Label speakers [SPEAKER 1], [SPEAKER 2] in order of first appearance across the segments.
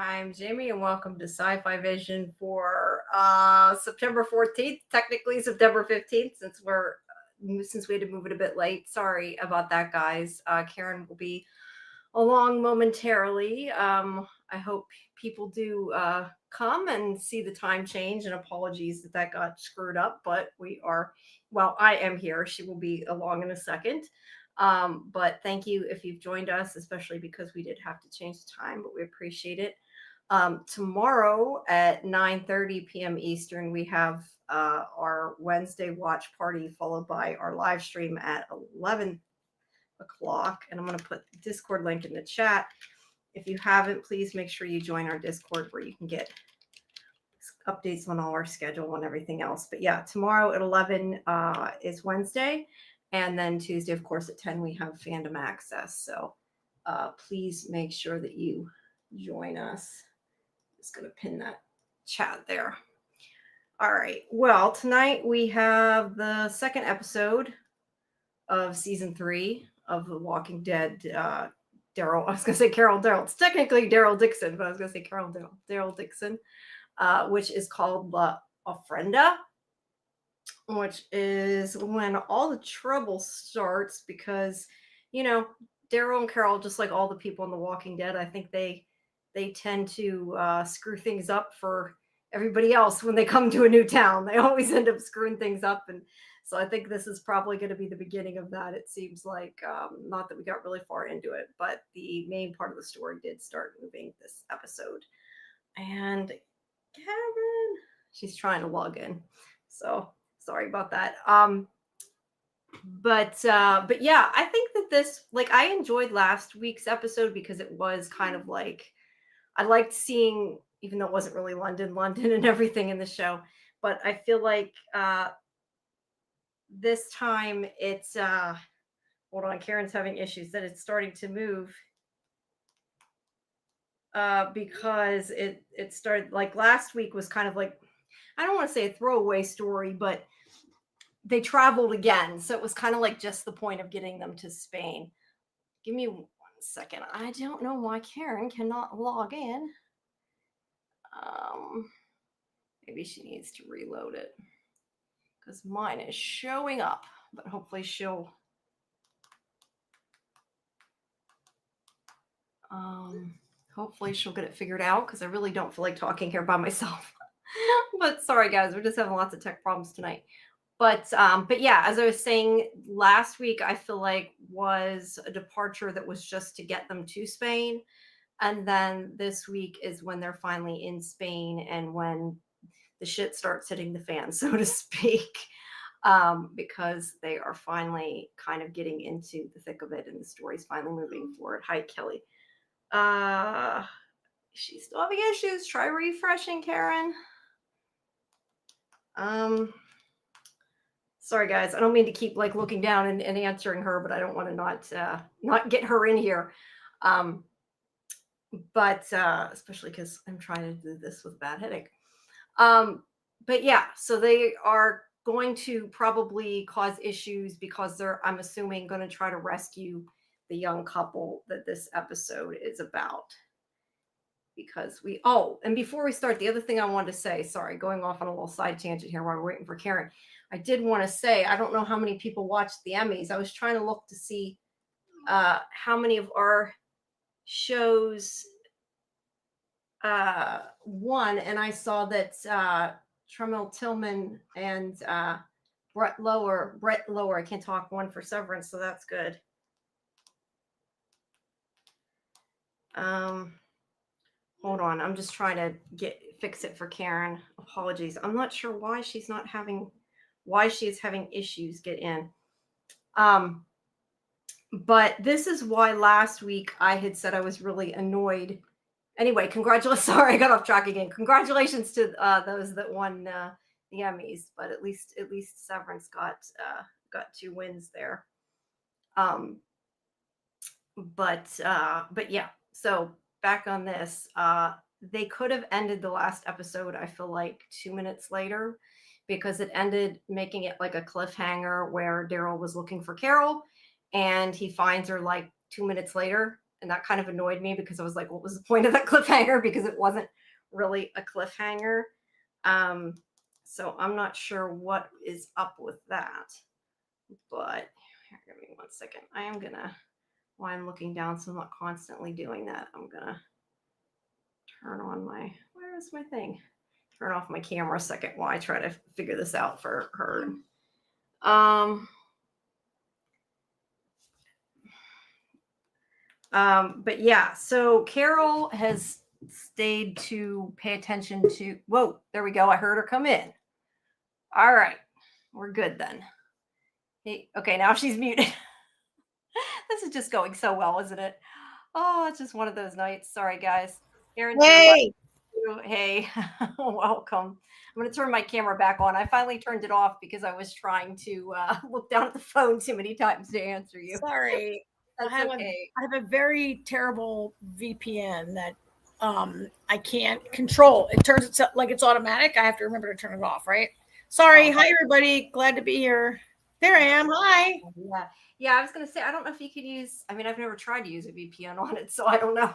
[SPEAKER 1] I'm Jamie, and welcome to Sci-Fi Vision for September 14th, technically September 15th, since we had to move it a bit late. Sorry about that, guys. Karen will be along momentarily. I hope people do come and see the time change, and apologies that got screwed up, but I am here. She will be along in a second. But thank you if you've joined us, especially because we did have to change the time, but we appreciate it. Tomorrow at 9:30 p.m. Eastern, we have our Wednesday watch party, followed by our live stream at 11 o'clock. And I'm going to put the Discord link in the chat. If you haven't, please make sure you join our Discord where you can get updates on all our schedule and everything else. But yeah, tomorrow at 11 is Wednesday. And then Tuesday, of course, at 10, we have Fandom access. So please make sure that you join us. Just going to pin that chat there. All right. Well, tonight we have the second episode of season 3 of The Walking Dead. Daryl, I was going to say Carol Daryl. It's technically Daryl Dixon, but I was going to say Daryl Dixon, which is called the Ofrenda, which is when all the trouble starts because, Daryl and Carol, just like all the people in The Walking Dead, I think they tend to screw things up for everybody else when they come to a new town. They always end up screwing things up. And so I think this is probably going to be the beginning of that. It seems like, not that we got really far into it, but the main part of the story did start moving this episode. And Karen, she's trying to log in. So sorry about that. But yeah, I think that this, I enjoyed last week's episode because it was kind of like, I liked seeing, even though it wasn't really London and everything in the show, but I feel like this time it's hold on, Karen's having issues that it's starting to move because it started, like, last week was kind of like, I don't want to say a throwaway story, but they traveled again, so it was kind of like just the point of getting them to Spain. Give me 1 second. I don't know why Karen cannot log in. Maybe she needs to reload it because mine is showing up, but hopefully she'll get it figured out because I really don't feel like talking here by myself. But sorry, guys, we're just having lots of tech problems tonight. But yeah, as I was saying, last week I feel like was a departure that was just to get them to Spain. And then this week is when they're finally in Spain and when the shit starts hitting the fan, so to speak, because they are finally kind of getting into the thick of it and the story's finally moving forward. Hi, Kelly. She's still having issues. Try refreshing, Karen. Sorry, guys. I don't mean to keep looking down and answering her, but I don't want to not get her in here. But especially because I'm trying to do this with a bad headache. But yeah, so they are going to probably cause issues because they're, I'm assuming, going to try to rescue the young couple that this episode is about. Because and before we start, the other thing I wanted to say, sorry, going off on a little side tangent here while we're waiting for Karen, I did want to say, I don't know how many people watched the Emmys. I was trying to look to see how many of our shows won, and I saw that Tremel Tillman and Brett Lower, I can't talk, won for Severance, so that's good. Hold on, I'm just trying to fix it for Karen. Apologies. I'm not sure why she is having issues get in. But this is why last week I had said I was really annoyed. Anyway, congratulations. Sorry, I got off track again. Congratulations to those that won the Emmys, but at least Severance got 2 wins there. But yeah, so back on this, they could have ended the last episode, I feel like, 2 minutes later, because it ended making it like a cliffhanger where Daryl was looking for Carol and he finds her 2 minutes later, and that kind of annoyed me because I was like, what was the point of that cliffhanger? Because it wasn't really a cliffhanger. So I'm not sure what is up with that. But here, give me 1 second. I am gonna, while I'm looking down, so I'm not constantly doing that, I'm gonna turn on my, where is my thing? Turn off my camera a second while I try to figure this out for her. But yeah, so Carol has stayed to pay attention to, whoa, there we go. I heard her come in. All right, we're good then. Hey, okay, now she's muted. This is just going so well, isn't it? Oh, it's just one of those nights. Sorry, guys. Aaron,
[SPEAKER 2] hey,
[SPEAKER 1] hey, welcome. I'm going to turn my camera back on. I finally turned it off because I was trying to look down at the phone too many times to answer you.
[SPEAKER 2] sorry.
[SPEAKER 1] That's
[SPEAKER 2] I
[SPEAKER 1] okay.
[SPEAKER 2] have a very terrible VPN that I can't control. It turns itself like it's automatic. I have to remember to turn it off, right? Sorry. Hi, everybody. Glad to be here. There I am. Hi.
[SPEAKER 1] Yeah, I was going to say, I don't know if you could use, I mean, I've never tried to use a VPN on it, so I don't know.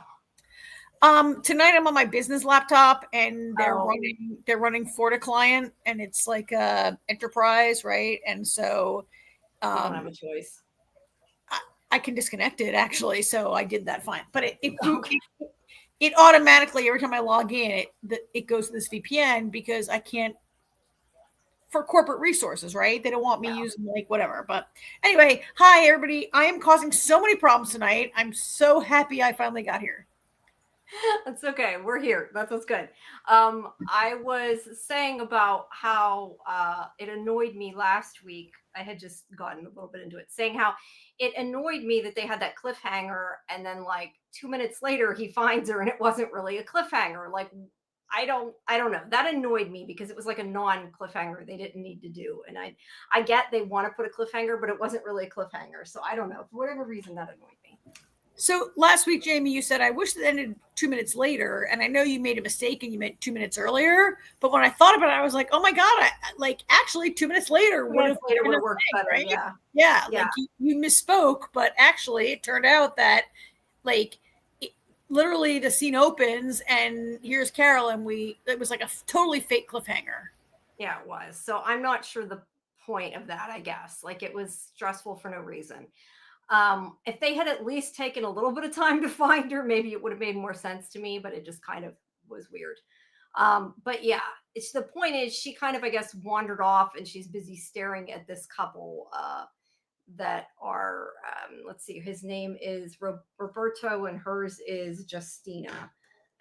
[SPEAKER 2] Tonight I'm on my business laptop and they're running Forta client and it's like a enterprise, right? And so
[SPEAKER 1] you don't have a choice.
[SPEAKER 2] I can disconnect it actually, so I did that fine. But it automatically every time I log in, it goes to this VPN because I can't for corporate resources, right? They don't want me using like whatever. But anyway, hi everybody. I am causing so many problems tonight. I'm so happy I finally got here.
[SPEAKER 1] That's okay. We're here. That's what's good. I was saying about how it annoyed me last week. I had just gotten a little bit into it, saying how it annoyed me that they had that cliffhanger, and then like 2 minutes later he finds her, and it wasn't really a cliffhanger. Like I don't know. That annoyed me because it was like a non-cliffhanger they didn't need to do, and I get they want to put a cliffhanger, but it wasn't really a cliffhanger. So I don't know, for whatever reason that annoyed me.
[SPEAKER 2] So last week, Jamie, you said, I wish it ended 2 minutes later. And I know you made a mistake and you meant 2 minutes earlier. But when I thought about it, I was like, oh my God, actually 2 minutes later would have
[SPEAKER 1] worked better. Right?
[SPEAKER 2] Yeah. Like you misspoke, but actually it turned out that like literally the scene opens and here's Carol and it was like a totally fake cliffhanger.
[SPEAKER 1] Yeah, it was. So I'm not sure the point of that, I guess. Like it was stressful for no reason. If they had at least taken a little bit of time to find her, maybe it would have made more sense to me, but it just kind of was weird. But yeah, it's the point is she kind of, I guess, wandered off and she's busy staring at this couple that are, let's see, his name is Roberto and hers is Justina.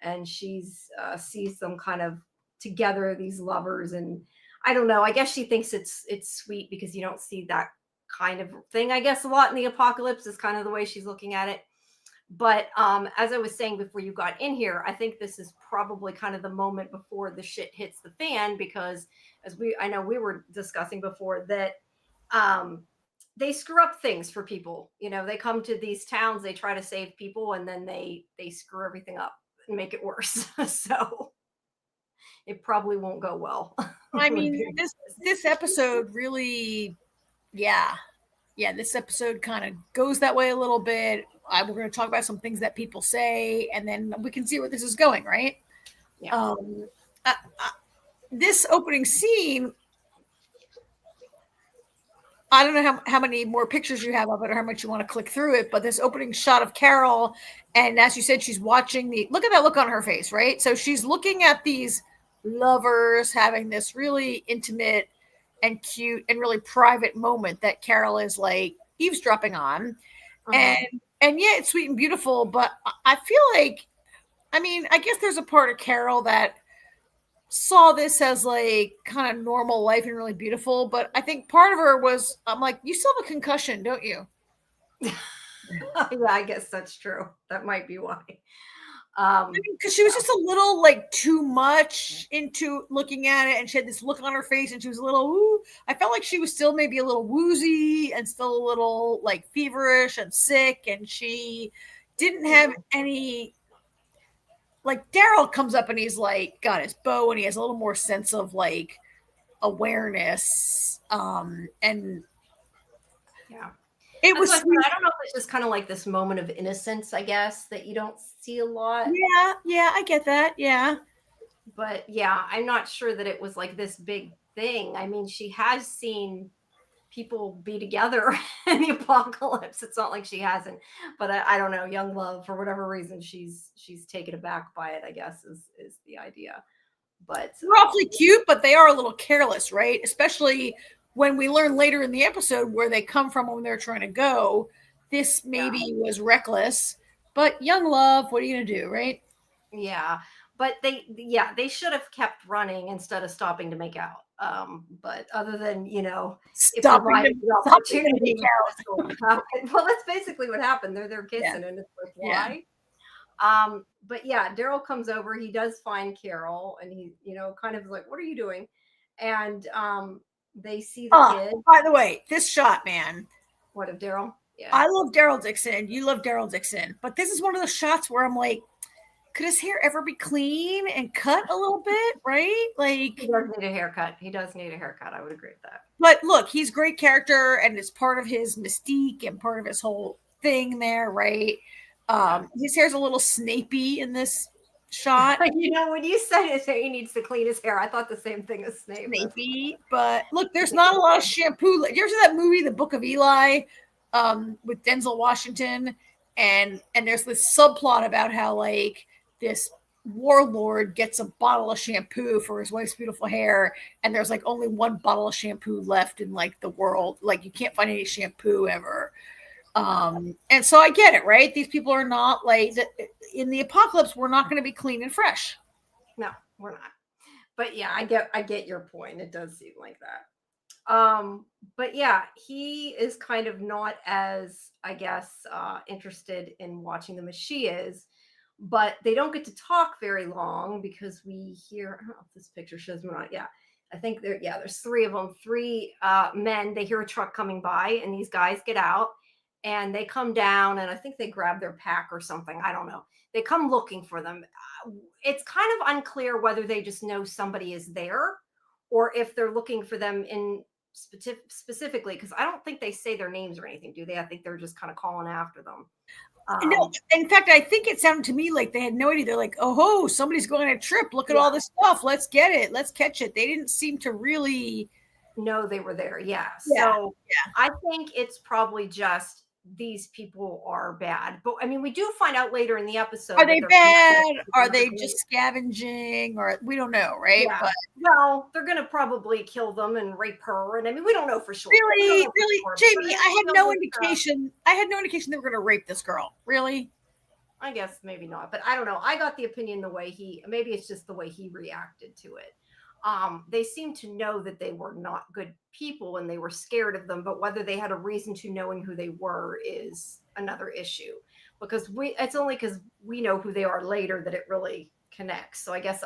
[SPEAKER 1] And she's sees them kind of together, these lovers. And I don't know, I guess she thinks it's sweet because you don't see that kind of thing, I guess, a lot in the apocalypse is kind of the way she's looking at it. But as I was saying before you got in here, I think this is probably kind of the moment before the shit hits the fan, because I know we were discussing before that they screw up things for people. You know, they come to these towns, they try to save people, and then they screw everything up and make it worse. So it probably won't go well.
[SPEAKER 2] I mean, this episode really, this episode kind of goes that way a little bit. We're going to talk about some things that people say, and then we can see where this is going, right?
[SPEAKER 1] Yeah.
[SPEAKER 2] This opening scene, I don't know how many more pictures you have of it or how much you want to click through it, but this opening shot of Carol, and as you said, she's watching look at that look on her face, right? So she's looking at these lovers having this really intimate and cute and really private moment that Carol is like eavesdropping on. And yeah, it's sweet and beautiful, but I feel like, I mean, I guess there's a part of Carol that saw this as like kind of normal life and really beautiful, but I think part of her was, I'm like, you still have a concussion, don't you?
[SPEAKER 1] Yeah, I guess that's true. That might be why.
[SPEAKER 2] Because she was just a little like too much into looking at it, and she had this look on her face, and she was a little ooh. I felt like she was still maybe a little woozy and still a little like feverish and sick, and she didn't have any. Like Daryl comes up and he's like got his bow and he has a little more sense of like awareness, and
[SPEAKER 1] yeah.
[SPEAKER 2] It
[SPEAKER 1] That's
[SPEAKER 2] was
[SPEAKER 1] what I said.
[SPEAKER 2] sweet.
[SPEAKER 1] I don't know if it's just kind of like this moment of innocence, I guess, that you don't see a lot.
[SPEAKER 2] Yeah, yeah, I get that. Yeah.
[SPEAKER 1] But yeah, I'm not sure that it was like this big thing. I mean, she has seen people be together in the apocalypse. It's not like she hasn't. But I don't know. Young love, for whatever reason, she's taken aback by it, I guess, is the idea. But
[SPEAKER 2] They're awfully cute, but they are a little careless, right? Especially when we learn later in the episode where they come from when they're trying to go. This
[SPEAKER 1] yeah.
[SPEAKER 2] maybe was reckless, but young love, what are you going to do, right?
[SPEAKER 1] Yeah, but they should have kept running instead of stopping to make out. But other than, it
[SPEAKER 2] Stopping
[SPEAKER 1] provided
[SPEAKER 2] to,
[SPEAKER 1] the
[SPEAKER 2] stopping to
[SPEAKER 1] opportunity
[SPEAKER 2] make
[SPEAKER 1] for
[SPEAKER 2] out.
[SPEAKER 1] this to happen. Well, that's basically what happened. They're
[SPEAKER 2] Yeah.
[SPEAKER 1] kissing, and it's like,
[SPEAKER 2] Yeah.
[SPEAKER 1] why? But yeah, Daryl comes over. He does find Carol, and he, kind of like, what are you doing? And they see the kid.
[SPEAKER 2] By the way, this shot, man.
[SPEAKER 1] What of Daryl? Yeah.
[SPEAKER 2] I love Daryl Dixon. You love Daryl Dixon. But this is one of the shots where I'm like, could his hair ever be clean and cut a little bit, right? Like,
[SPEAKER 1] He does need a haircut. He does need a haircut. I would agree with that.
[SPEAKER 2] but look, he's great character and it's part of his mystique and part of his whole thing there, right? His hair's a little snapey in this shot.
[SPEAKER 1] When you said he needs to clean his hair, I thought the same thing as Snape.
[SPEAKER 2] Snapey, but look, there's not a lot of shampoo. You ever see that movie, The Book of Eli, with Denzel Washington? And there's this subplot about how like this warlord gets a bottle of shampoo for his wife's beautiful hair, and there's like only one bottle of shampoo left in like the world. Like you can't find any shampoo ever. And so I get it, right? These people are not like in the apocalypse. We're not going to be clean and fresh.
[SPEAKER 1] No, we're not. But yeah, I get your point. It does seem like that. But yeah, he is kind of not as, I guess, interested in watching them as she is. But they don't get to talk very long because we hear, I don't know if this picture shows me or not. Yeah. I think there's three of them, three men. They hear a truck coming by, and these guys get out and they come down, and I think they grab their pack or something. I don't know. They come looking for them. It's kind of unclear whether they just know somebody is there or if they're looking for them in specifically, because I don't think they say their names or anything, do they? I think they're just kind of calling after them.
[SPEAKER 2] No, in fact, I think it sounded to me like they had no idea. They're like, oh, somebody's going on a trip. Look at all this stuff. Let's get it. Let's catch it. They didn't seem to really
[SPEAKER 1] know they were there. Yeah.
[SPEAKER 2] Yeah.
[SPEAKER 1] So I think it's probably just these people are bad. But I mean, we do find out later in the episode.
[SPEAKER 2] Are they bad? Are they just scavenging? Or we don't know, right?
[SPEAKER 1] Yeah.
[SPEAKER 2] But
[SPEAKER 1] well, they're going to probably kill them and rape her. And I mean, we don't know for sure.
[SPEAKER 2] Really,
[SPEAKER 1] sure,
[SPEAKER 2] Jamie, I had no indication. I had no indication they were going to rape this girl. Really?
[SPEAKER 1] I guess maybe not, but I don't know. I got the opinion the way maybe it's just the way he reacted to it. They seemed to know that they were not good people and they were scared of them, but whether they had a reason to knowing who they were is another issue, because it's only because we know who they are later that it really connects. So I guess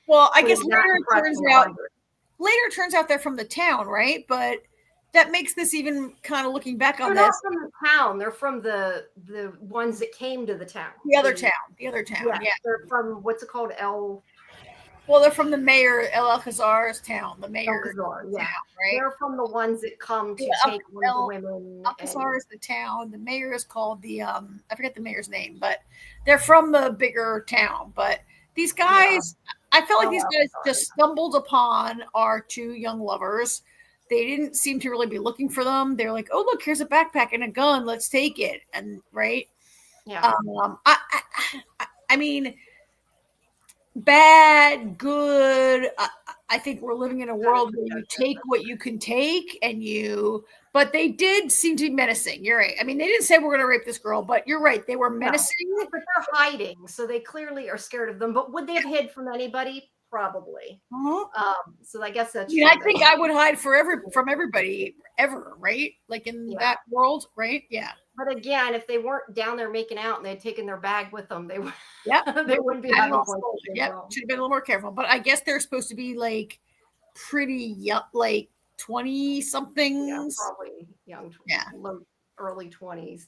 [SPEAKER 2] well, I guess later it turns out they're from the town, right? But that makes this even kind of looking back on
[SPEAKER 1] they're
[SPEAKER 2] this.
[SPEAKER 1] Not from the town. They're from the ones that came to the town.
[SPEAKER 2] The other town. Yeah.
[SPEAKER 1] They're from, what's it called?
[SPEAKER 2] Well, they're from the mayor, El Alcazar's town. The mayor,
[SPEAKER 1] Alcazar, yeah.
[SPEAKER 2] Town, right?
[SPEAKER 1] They're from the ones that come to take the women.
[SPEAKER 2] Alcazar is the town. The mayor is called I forget the mayor's name, but they're from the bigger town. But these guys, I felt like these guys just stumbled upon our two young lovers. They didn't seem to really be looking for them. They're like, oh, look, here's a backpack and a gun. Let's take it. And right.
[SPEAKER 1] Yeah.
[SPEAKER 2] I mean, bad, good. I think we're living in a world where you take what you can take but they did seem to be menacing. You're right. I mean, they didn't say we're going to rape this girl, but you're right. They were menacing.
[SPEAKER 1] No, but they're hiding. So they clearly are scared of them. But would they have hid from anybody? Probably. So I guess that's.
[SPEAKER 2] I think I would hide from everybody ever, right? Like in that world, right? Yeah.
[SPEAKER 1] But again, if they weren't down there making out and they had taken their bag with them, they would.
[SPEAKER 2] Yeah,
[SPEAKER 1] they wouldn't be.
[SPEAKER 2] Yeah, should have been a little more careful. But I guess they're supposed to be like pretty young, like 20 somethings.
[SPEAKER 1] Yeah, probably young. Yeah, early 20s.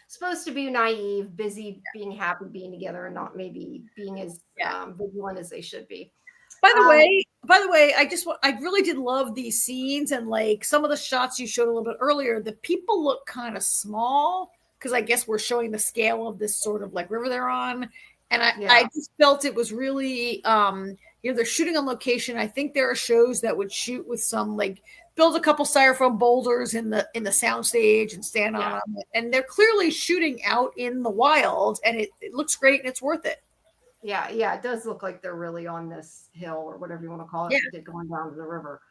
[SPEAKER 1] Supposed to be naive, busy, being happy, being together, and not maybe being as vigilant as they should be.
[SPEAKER 2] By the way, I really did love these scenes, and like some of the shots you showed a little bit earlier, the people look kind of small because I guess we're showing the scale of this sort of like river they're on. And I just felt it was really they're shooting on location. I think there are shows that would shoot with some like build a couple styrofoam boulders in the soundstage and stand on them. And they're clearly shooting out in the wild, and it looks great and it's worth it.
[SPEAKER 1] Yeah, it does look like they're really on this hill or whatever you want to call it, going down to the river.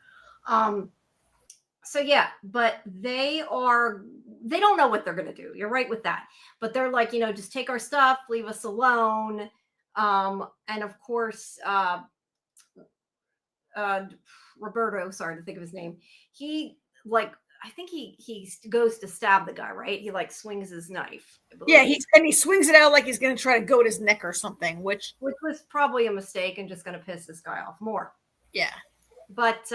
[SPEAKER 1] So yeah, but they don't know what they're going to do. You're right with that. But they're like, just take our stuff, leave us alone. And of course, Roberto, sorry to think of his name. He I think he goes to stab the guy, right? He like swings his knife.
[SPEAKER 2] Yeah, he swings it out like he's going to try to go at his neck or something, which
[SPEAKER 1] was probably a mistake and just going to piss this guy off more.
[SPEAKER 2] Yeah.
[SPEAKER 1] But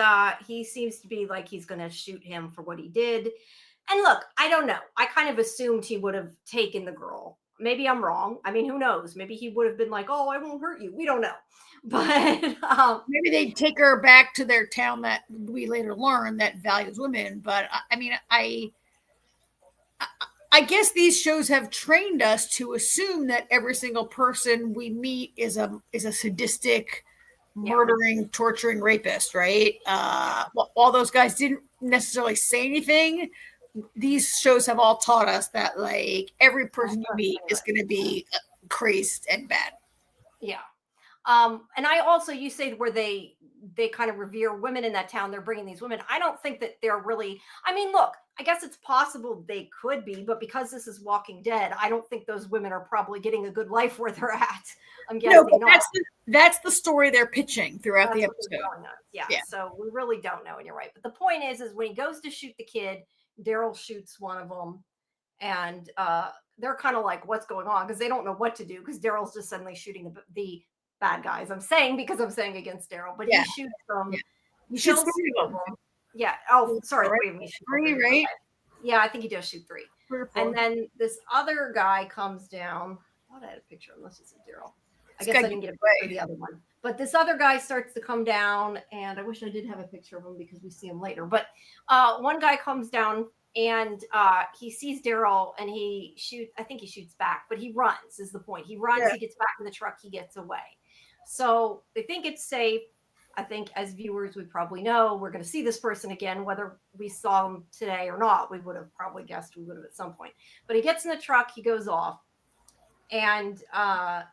[SPEAKER 1] he seems to be like he's going to shoot him for what he did. And look, I don't know. I kind of assumed he would have taken the girl. Maybe I'm wrong. I mean, who knows? Maybe he would have been like, "Oh, I won't hurt you." We don't know. But
[SPEAKER 2] maybe they'd take her back to their town that we later learn that values women. But I mean, I guess these shows have trained us to assume that every single person we meet is a sadistic, murdering, torturing rapist, right? All those guys didn't necessarily say anything. These shows have all taught us that like every person you meet is going to be crazed and bad.
[SPEAKER 1] Yeah. And I also, you say where they kind of revere women in that town, they're bringing these women. I don't think that they're really, I mean, look, I guess it's possible they could be, but because this is Walking Dead, I don't think those women are probably getting a good life where they're at. I'm guessing not.
[SPEAKER 2] That's the story they're pitching throughout the episode.
[SPEAKER 1] Yeah. So we really don't know, and you're right. But the point is when he goes to shoot the kid, Daryl shoots one of them, and they're kind of like, what's going on? Because they don't know what to do, because Daryl's just suddenly shooting the bad guys. I'm saying because I'm saying against Daryl, but he shoots them.
[SPEAKER 2] Yeah. He shoots three of them.
[SPEAKER 1] Yeah. Oh, sorry.
[SPEAKER 2] Three, right?
[SPEAKER 1] Yeah, I think he does shoot three. And then this other guy comes down. I thought I had a picture, unless it's Daryl. I guess I didn't get a picture of the other one. But this other guy starts to come down, and I wish I did have a picture of him because we see him later. But one guy comes down, and he sees Daryl, and he shoots. I think he shoots back, but he runs is the point. He runs, he gets back in the truck, he gets away. So they think it's safe. I think as viewers, we probably know we're going to see this person again, whether we saw him today or not. We would have probably guessed we would have at some point. But he gets in the truck, he goes off, and Daryl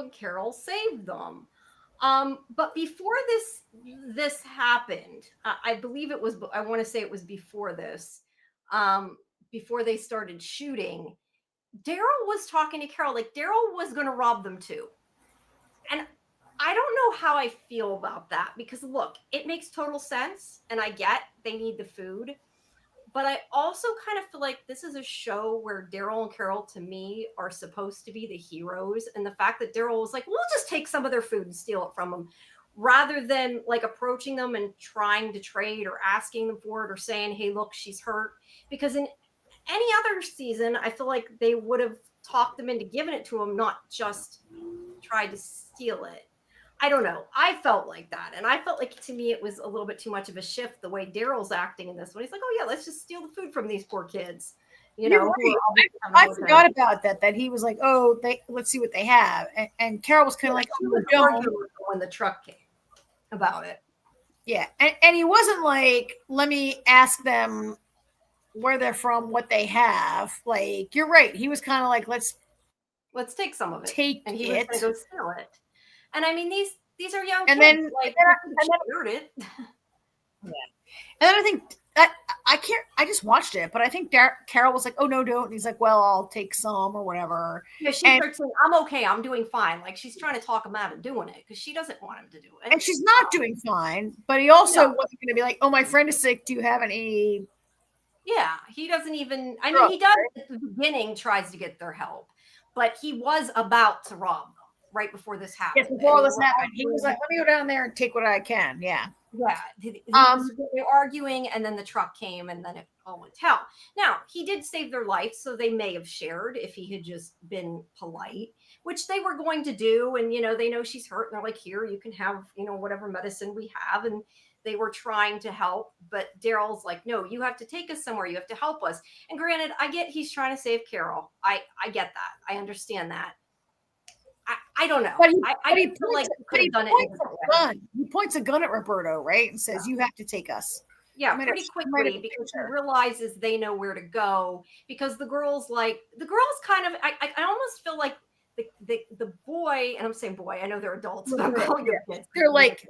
[SPEAKER 1] and Carol saved them. But before this happened, I believe it was, I want to say it was before this, before they started shooting, Daryl was talking to Carol, like Daryl was going to rob them too. And I don't know how I feel about that, because look, it makes total sense. And I get they need the food, but I also kind of feel like this is a show where Daryl and Carol, to me, are supposed to be the heroes. And the fact that Daryl was like, we'll just take some of their food and steal it from them, rather than like approaching them and trying to trade or asking them for it or saying, hey, look, she's hurt. Because in any other season, I feel like they would have talked them into giving it to him, not just tried to steal it. I don't know. I felt like that. And I felt like, to me, it was a little bit too much of a shift the way Daryl's acting in this one. He's like, oh, yeah, let's just steal the food from these poor kids.
[SPEAKER 2] I forgot about that he was like, oh, let's see what they have. And Carol was kind of like, oh, don't.
[SPEAKER 1] When the truck came about it.
[SPEAKER 2] Yeah. And he wasn't like, let me ask them where they're from, what they have. Like, you're right. He was kind of like, let's
[SPEAKER 1] take some of it.
[SPEAKER 2] And
[SPEAKER 1] he was going to go steal it. And I mean, these are young
[SPEAKER 2] and
[SPEAKER 1] kids.
[SPEAKER 2] Then,
[SPEAKER 1] like,
[SPEAKER 2] it. Yeah. And then I think I just watched it, but I think Carol was like, oh, no, don't. And he's like, well, I'll take some or whatever.
[SPEAKER 1] Yeah, she starts saying, I'm okay. I'm doing fine. Like, she's trying to talk him out of doing it because she doesn't want him to do it.
[SPEAKER 2] And she's not doing fine. But he also wasn't going to be like, oh, my friend is sick. Do you have any?
[SPEAKER 1] Yeah, he doesn't even. I mean, he does at the beginning, tries to get their help, but he was about to rob them right before this happened.
[SPEAKER 2] Yes, before all this happened. He was like, let me go down there and take what I can. Yeah.
[SPEAKER 1] Yeah,
[SPEAKER 2] Um,
[SPEAKER 1] they were arguing, and then the truck came, and then it all went to hell. Now, he did save their life, so they may have shared if he had just been polite, which they were going to do. And, they know she's hurt, and they're like, here, you can have, whatever medicine we have. And they were trying to help, but Daryl's like, no, you have to take us somewhere. You have to help us. And granted, I get he's trying to save Carol. I get that. I understand that. I don't know.
[SPEAKER 2] but
[SPEAKER 1] I feel like he could have done it in a different way.
[SPEAKER 2] He points a gun at Roberto, right? And says, you have to take us.
[SPEAKER 1] Yeah, pretty quickly, because he realizes they know where to go. Because the girls kind of, I almost feel like the boy, and I'm saying boy, I know they're adults, but I'm calling them kids.
[SPEAKER 2] They're like,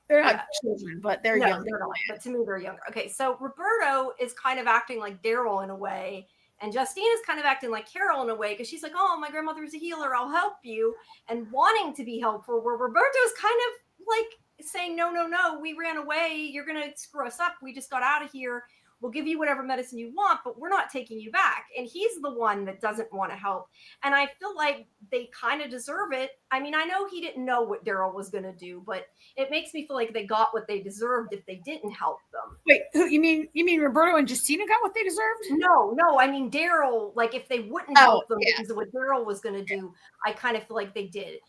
[SPEAKER 2] they're not children, but they're young.
[SPEAKER 1] They're not, but to me, they're younger. Okay, so Roberto is kind of acting like Daryl in a way, and Justine is kind of acting like Carol in a way, because she's like, oh, my grandmother's a healer, I'll help you, and wanting to be helpful, where Roberto's kind of like saying, no, we ran away, you're going to screw us up, we just got out of here, we'll give you whatever medicine you want, but we're not taking you back. And he's the one that doesn't want to help. And I feel like they kind of deserve it. I mean, I know he didn't know what Daryl was going to do, but it makes me feel like they got what they deserved if they didn't help them.
[SPEAKER 2] Wait, you mean Roberto and Justina got what they deserved?
[SPEAKER 1] No, I mean Daryl, like if they wouldn't help them because of what Daryl was going to do, I kind of feel like they did.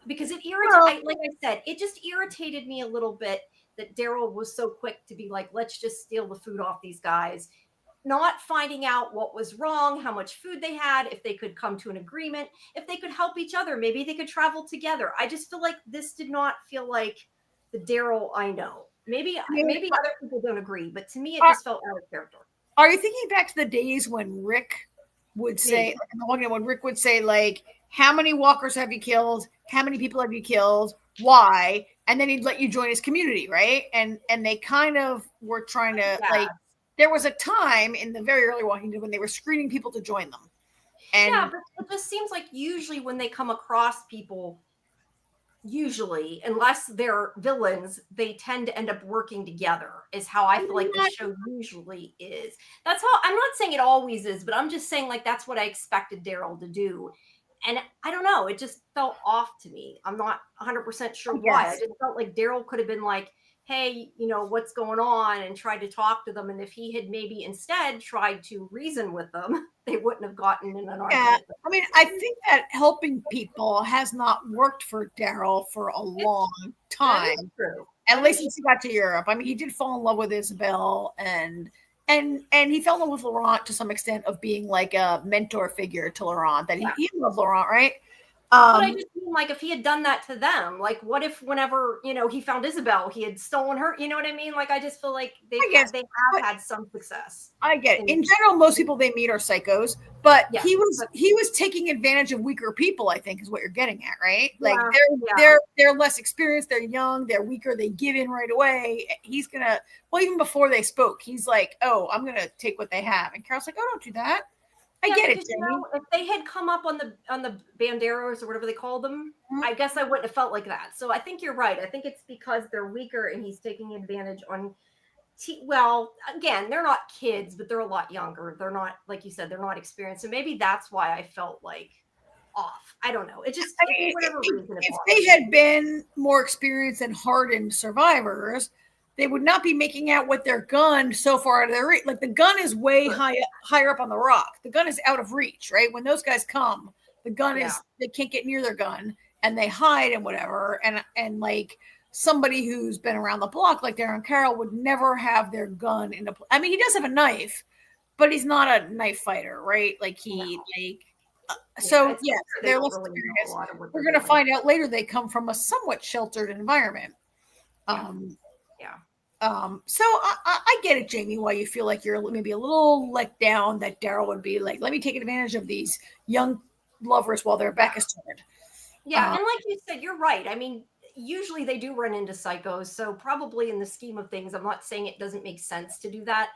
[SPEAKER 1] Because it irritated, like I said, it just irritated me a little bit that Daryl was so quick to be like, let's just steal the food off these guys, not finding out what was wrong, how much food they had, if they could come to an agreement, if they could help each other, maybe they could travel together. I just feel like this did not feel like the Daryl I know. Maybe other people don't agree, but to me, it just felt out of character.
[SPEAKER 2] Are you thinking back to the days when Rick would say, when Rick would say, like, how many walkers have you killed? How many people have you killed? Why? And then he'd let you join his community, right? And they kind of were trying to like. There was a time in the very early Walking Dead when they were screening people to join them. And
[SPEAKER 1] but it just seems like usually when they come across people, usually, unless they're villains, they tend to end up working together, is how I feel like the show usually is. That's how, I'm not saying it always is, but I'm just saying like that's what I expected Daryl to do. And I don't know, it just felt off to me. I'm not 100% sure why. I just felt like Daryl could have been like, hey, what's going on, and tried to talk to them. And if he had maybe instead tried to reason with them, they wouldn't have gotten in an argument.
[SPEAKER 2] Yeah, I mean, I think that helping people has not worked for Daryl for a long time.
[SPEAKER 1] True.
[SPEAKER 2] At least since he got to Europe. I mean, he did fall in love with Isabel, and he fell in love with Laurent to some extent, of being like a mentor figure to Laurent. That he loved Laurent, right?
[SPEAKER 1] But I just mean, like, if he had done that to them, like, what if whenever, he found Isabel, he had stolen her? You know what I mean? Like, I just feel like they have had some success.
[SPEAKER 2] I get it. In general, most people they meet are psychos, but he was taking advantage of weaker people, I think is what you're getting at, right? Like they're less experienced, they're young, they're weaker, they give in right away. He's gonna, even before they spoke, he's like, oh, I'm gonna take what they have. And Carol's like, oh, don't do that. I get it.
[SPEAKER 1] If they had come up on the banderos or whatever they call them, I guess I wouldn't have felt like that. So I think you're right. I think it's because they're weaker and he's taking advantage on. Well, again, they're not kids, but they're a lot younger. They're not, like you said, they're not experienced. So maybe that's why I felt like off. I don't know. It just, whatever reason.
[SPEAKER 2] If they had been more experienced and hardened survivors, they would not be making out with their gun so far out of their reach. Like the gun is way higher up on the rock. The gun is out of reach, right? When those guys come, the gun is, they can't get near their gun and they hide and whatever. And like somebody who's been around the block, like Darren Carroll, would never have their gun in a, I mean, he does have a knife, but he's not a knife fighter, right? Like so yes, they're less experienced. We're going to find out later they come from a somewhat sheltered environment. So I get it, Jamie, why you feel like you're maybe a little let down that Daryl would be like, let me take advantage of these young lovers while their back is turned.
[SPEAKER 1] Yeah, and like you said, you're right. I mean, usually they do run into psychos, so probably in the scheme of things, I'm not saying it doesn't make sense to do that.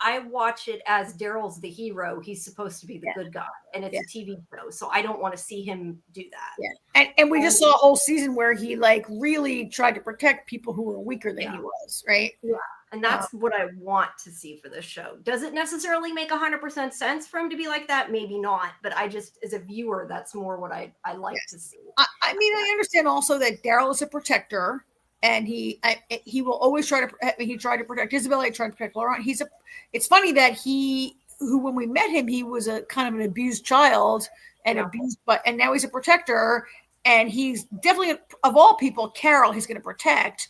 [SPEAKER 1] I watch it as Daryl's the hero. He's supposed to be the good guy, and it's a TV show, so I don't want to see him do that.
[SPEAKER 2] Yeah, and we just saw a whole season where he like really tried to protect people who were weaker than he was, right?
[SPEAKER 1] Yeah, and that's what I want to see for this show. Does it necessarily make 100% sense for him to be like that? Maybe not, but I just, as a viewer, that's more what I like to see.
[SPEAKER 2] I mean, I understand also that Daryl is a protector. and he will always try to. He tried to protect Isabella. He tried to protect Laurent. It's funny that when we met him, he was a kind of an abused child and abused, and now he's a protector, and he's definitely, of all people, Carol he's going to protect,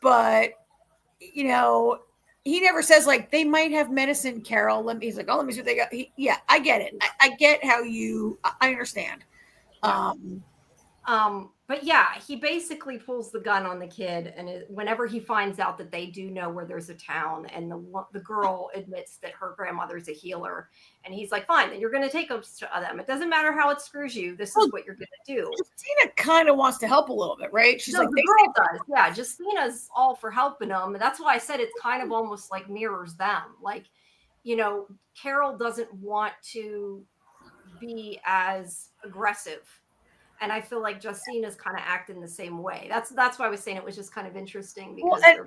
[SPEAKER 2] but he never says like they might have medicine, Carol. He's like, oh, let me see what they got. I get it. I get how I understand.
[SPEAKER 1] But yeah, he basically pulls the gun on the kid, and whenever he finds out that they do know where there's a town, and the girl admits that her grandmother's a healer, and he's like, fine, then you're going to take them to them. It doesn't matter how it screws you. This is what you're going to do.
[SPEAKER 2] Justina kind of wants to help a little bit, right? She's like,
[SPEAKER 1] the girl does. Yeah, Justina's all for helping them. That's why I said it's kind of almost like mirrors them. Like, Carol doesn't want to be as aggressive. And I feel like Justina's kind of acting the same way. That's why I was saying it was just kind of interesting. Because
[SPEAKER 2] and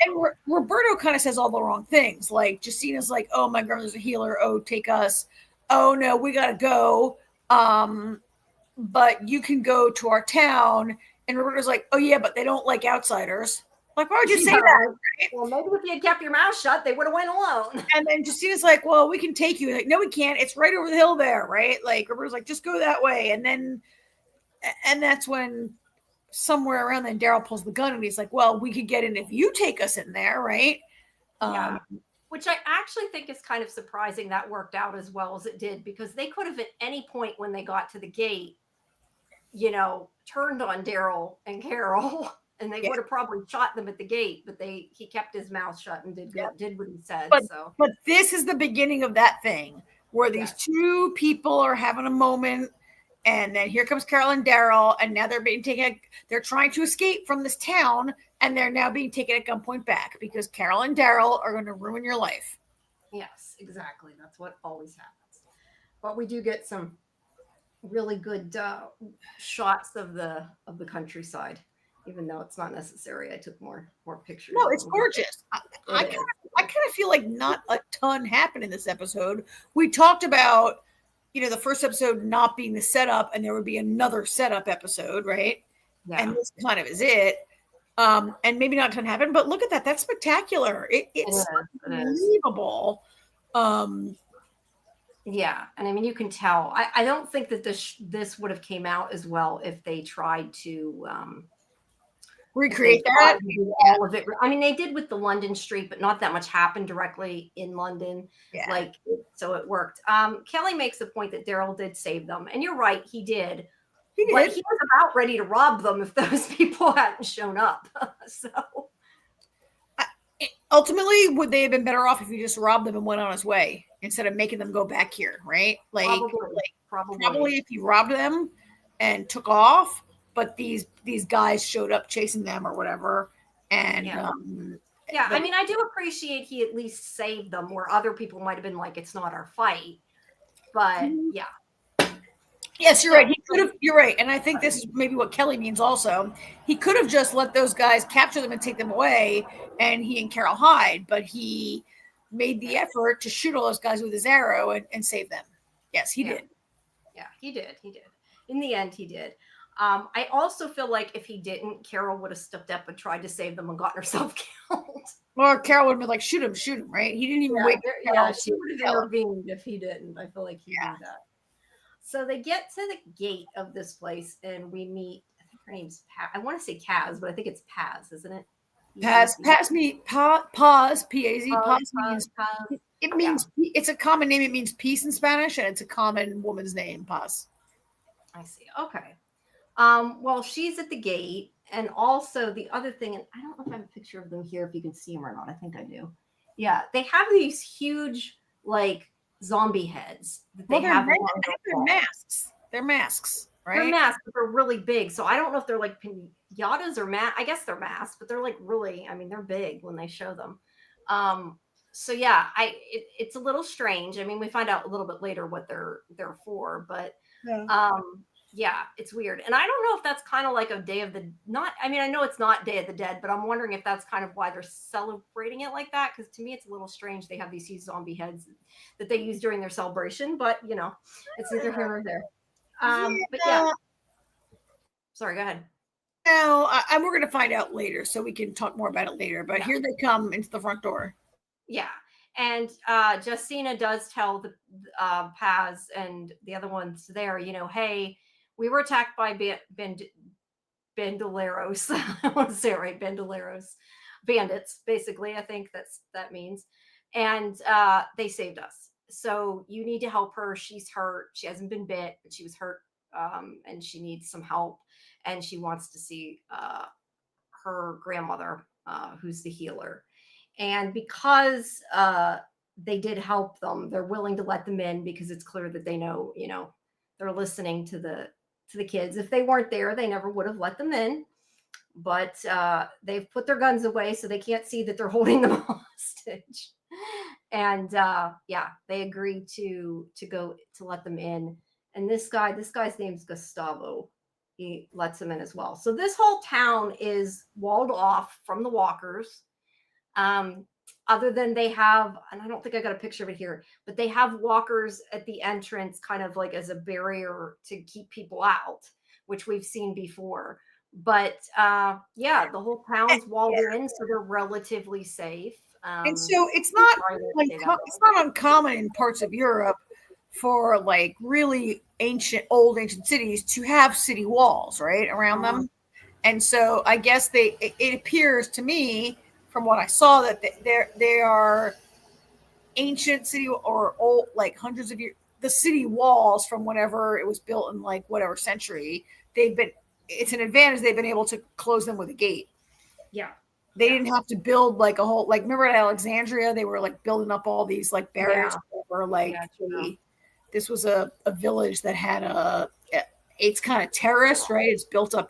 [SPEAKER 2] Roberto kind of says all the wrong things. Like Justina's like, oh, my grandmother's a healer. Oh, take us. Oh, no, we got to go. But you can go to our town. And Roberto's like, oh, yeah, but they don't like outsiders. Like, why would you say that? Right?
[SPEAKER 1] Well, maybe if you had kept your mouth shut, they would have went alone.
[SPEAKER 2] And then Justina's like, well, we can take you. Like, no, we can't. It's right over the hill there, right? Like, Roberto's like, just go that way. And that's when somewhere around then Daryl pulls the gun and he's like, well, we could get in if you take us in there, right?
[SPEAKER 1] Yeah. Which I actually think is kind of surprising that worked out as well as it did, because they could have at any point when they got to the gate, turned on Daryl and Carol, and they would have probably shot them at the gate, but he kept his mouth shut and did what he said.
[SPEAKER 2] But this is the beginning of that thing where these two people are having a moment. And then here comes Carol and Daryl, and now they're trying to escape from this town, and they're now being taken at gunpoint back because Carol and Daryl are going to ruin your life.
[SPEAKER 1] Yes, exactly. That's what always happens. But we do get some really good shots of the countryside, even though it's not necessary. I took more pictures.
[SPEAKER 2] No, it's gorgeous. I kind of feel like not a ton happened in this episode. We talked about the first episode not being the setup, and there would be another setup episode, right? Yeah. And this kind of is it. And maybe not a ton happened, but look at that. That's spectacular. It's unbelievable.
[SPEAKER 1] Yeah. And I mean, you can tell. I don't think that this would have came out as well if they tried to
[SPEAKER 2] recreate that.
[SPEAKER 1] All of it. I mean, they did with the London street, but not that much happened directly in London. Yeah. So it worked. Kelly makes the point that Daryl did save them, and you're right, he did. He was about ready to rob them if those people hadn't shown up. So
[SPEAKER 2] ultimately, would they have been better off if he just robbed them and went on his way instead of making them go back here, right? Probably if he robbed them and took off. But these guys showed up chasing them or whatever. And
[SPEAKER 1] I mean, I do appreciate he at least saved them where other people might have been like, it's not our fight. But
[SPEAKER 2] Yes, you're right. You're right. And I think this is maybe what Kelly means also. He could have just let those guys capture them and take them away, and he and Carol hide, but he made the effort to shoot all those guys with his arrow and save them. Yes, he did.
[SPEAKER 1] Yeah, he did. In the end, he did. I also feel like if he didn't, Carol would have stepped up and tried to save them and gotten herself killed.
[SPEAKER 2] Or Carol would have been like, shoot him, right? He didn't even wait.
[SPEAKER 1] She would have intervened if he didn't. I feel like he did that. So they get to the gate of this place, and we meet, I think her name's Paz. I want to say Kaz, but I think it's Paz, isn't it?
[SPEAKER 2] Paz, P-A-Z, Paz means, it means, it's a common name. It means peace in Spanish, and it's a common woman's name, Paz.
[SPEAKER 1] I see. Okay. Well, she's at the gate, and also the other thing, and I don't know if I have a picture of them here, if you can see them or not. I think I do. Yeah, they have these huge, zombie heads.
[SPEAKER 2] They're masks. They're masks, right?
[SPEAKER 1] They're masks, but they're really big. So I don't know if they're like pinatas or I guess they're masks, but they're really, they're big when they show them. So yeah, it's a little strange. I mean, we find out a little bit later what they're for, but yeah, it's weird. And I don't know if that's kind of like a Day of the I know it's not Day of the Dead, but I'm wondering if that's kind of why they're celebrating it like that. Because to me, it's a little strange. They have these huge zombie heads that they use during their celebration, but it's neither here nor there. But yeah. Sorry, go ahead.
[SPEAKER 2] Now, and we're going to find out later, so we can talk more about it later. But here they come into the front door.
[SPEAKER 1] Yeah. And Justina does tell the Paz and the other ones there, hey, we were attacked by bandoleros. I want to say it right, bandoleros, bandits, basically. I think that means. And they saved us. So you need to help her. She's hurt. She hasn't been bit, but she was hurt, and she needs some help. And she wants to see her grandmother, who's the healer. And because they did help them, they're willing to let them in because it's clear that they know, they're listening to the kids. If they weren't there, they never would have let them in. But they've put their guns away so they can't see that they're holding them hostage. And they agree to go to let them in. And this guy's name's Gustavo. He lets them in as well. So this whole town is walled off from the walkers. Other than they have, and I don't think I got a picture of it here, but they have walkers at the entrance kind of like as a barrier to keep people out, which we've seen before. But the whole town's walled in, so they're relatively safe.
[SPEAKER 2] And so it's not uncommon in parts of Europe for like really old ancient cities to have city walls, right, around them. And so I guess it appears to me from what I saw that they are ancient city or old, like hundreds of years. The city walls from whenever it was built in like whatever century, it's an advantage. They've been able to close them with a gate.
[SPEAKER 1] Yeah.
[SPEAKER 2] They didn't have to build like a whole, like, remember at Alexandria, they were like building up all these like barriers or like this was a village that had it's kind of terraced, right? It's built up.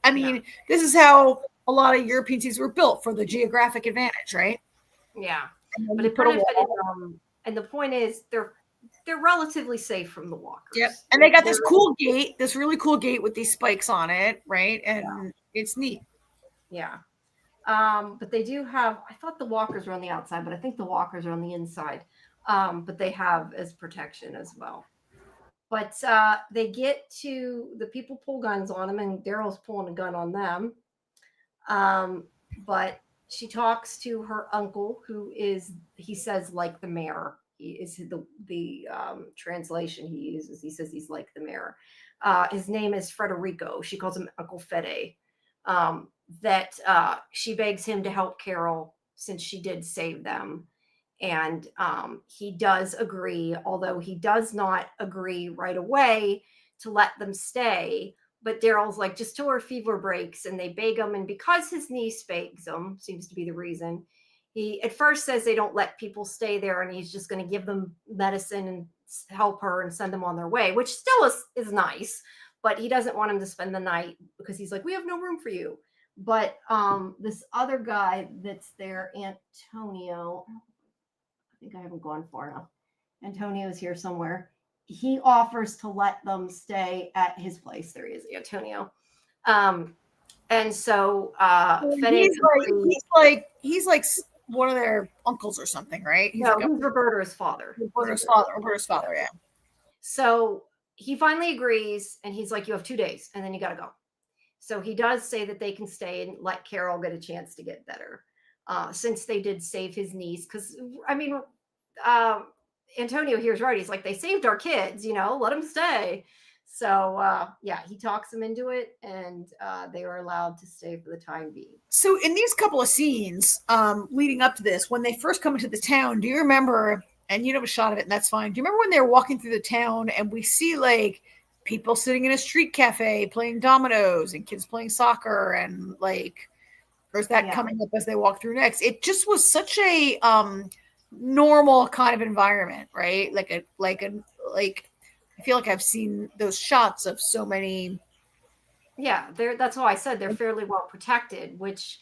[SPEAKER 2] I mean, this is how a lot of European cities were built, for the geographic advantage, right?
[SPEAKER 1] Yeah. But the point is they're relatively safe from the walkers.
[SPEAKER 2] Yep. And they got this really cool gate with these spikes on it, right? And it's neat.
[SPEAKER 1] Yeah. But they do have, I thought the walkers were on the outside, but I think the walkers are on the inside. But they have as protection as well. But they get to, the people pull guns on them, and Daryl's pulling a gun on them. But she talks to her uncle, who is, he says, like the mayor. He is the translation he uses. He says he's like the mayor. His name is Federico. She calls him Uncle Fede. That she begs him to help Carol since she did save them. And he does agree, although he does not agree right away to let them stay. But Daryl's like, just till her fever breaks, and they beg him. And because his niece begs him, seems to be the reason, he at first says they don't let people stay there, and he's just going to give them medicine and help her and send them on their way, which still is nice. But he doesn't want him to spend the night because he's like, we have no room for you. But this other guy that's there, Antonio, I think I haven't gone far enough. Antonio's here somewhere. He offers to let them stay at his place. There he is, Antonio. And so
[SPEAKER 2] he's like one of their uncles or something, right?
[SPEAKER 1] He's Roberta's father.
[SPEAKER 2] Roberta's father, yeah.
[SPEAKER 1] So he finally agrees, and he's like, you have 2 days, and then you got to go. So he does say that they can stay and let Carol get a chance to get better, since they did save his niece. Because, I mean, Antonio here's right. He's like, they saved our kids, let them stay. So, he talks them into it, and they were allowed to stay for the time being.
[SPEAKER 2] So in these couple of scenes leading up to this, when they first come into the town, do you remember, and you have a shot of it, and that's fine. Do you remember when they were walking through the town and we see like people sitting in a street cafe playing dominoes and kids playing soccer, and like, or is that coming up as they walk through next? It just was such a normal kind of environment, right? Like I feel like I've seen those shots of so many.
[SPEAKER 1] Yeah, that's why I said they're fairly well protected, which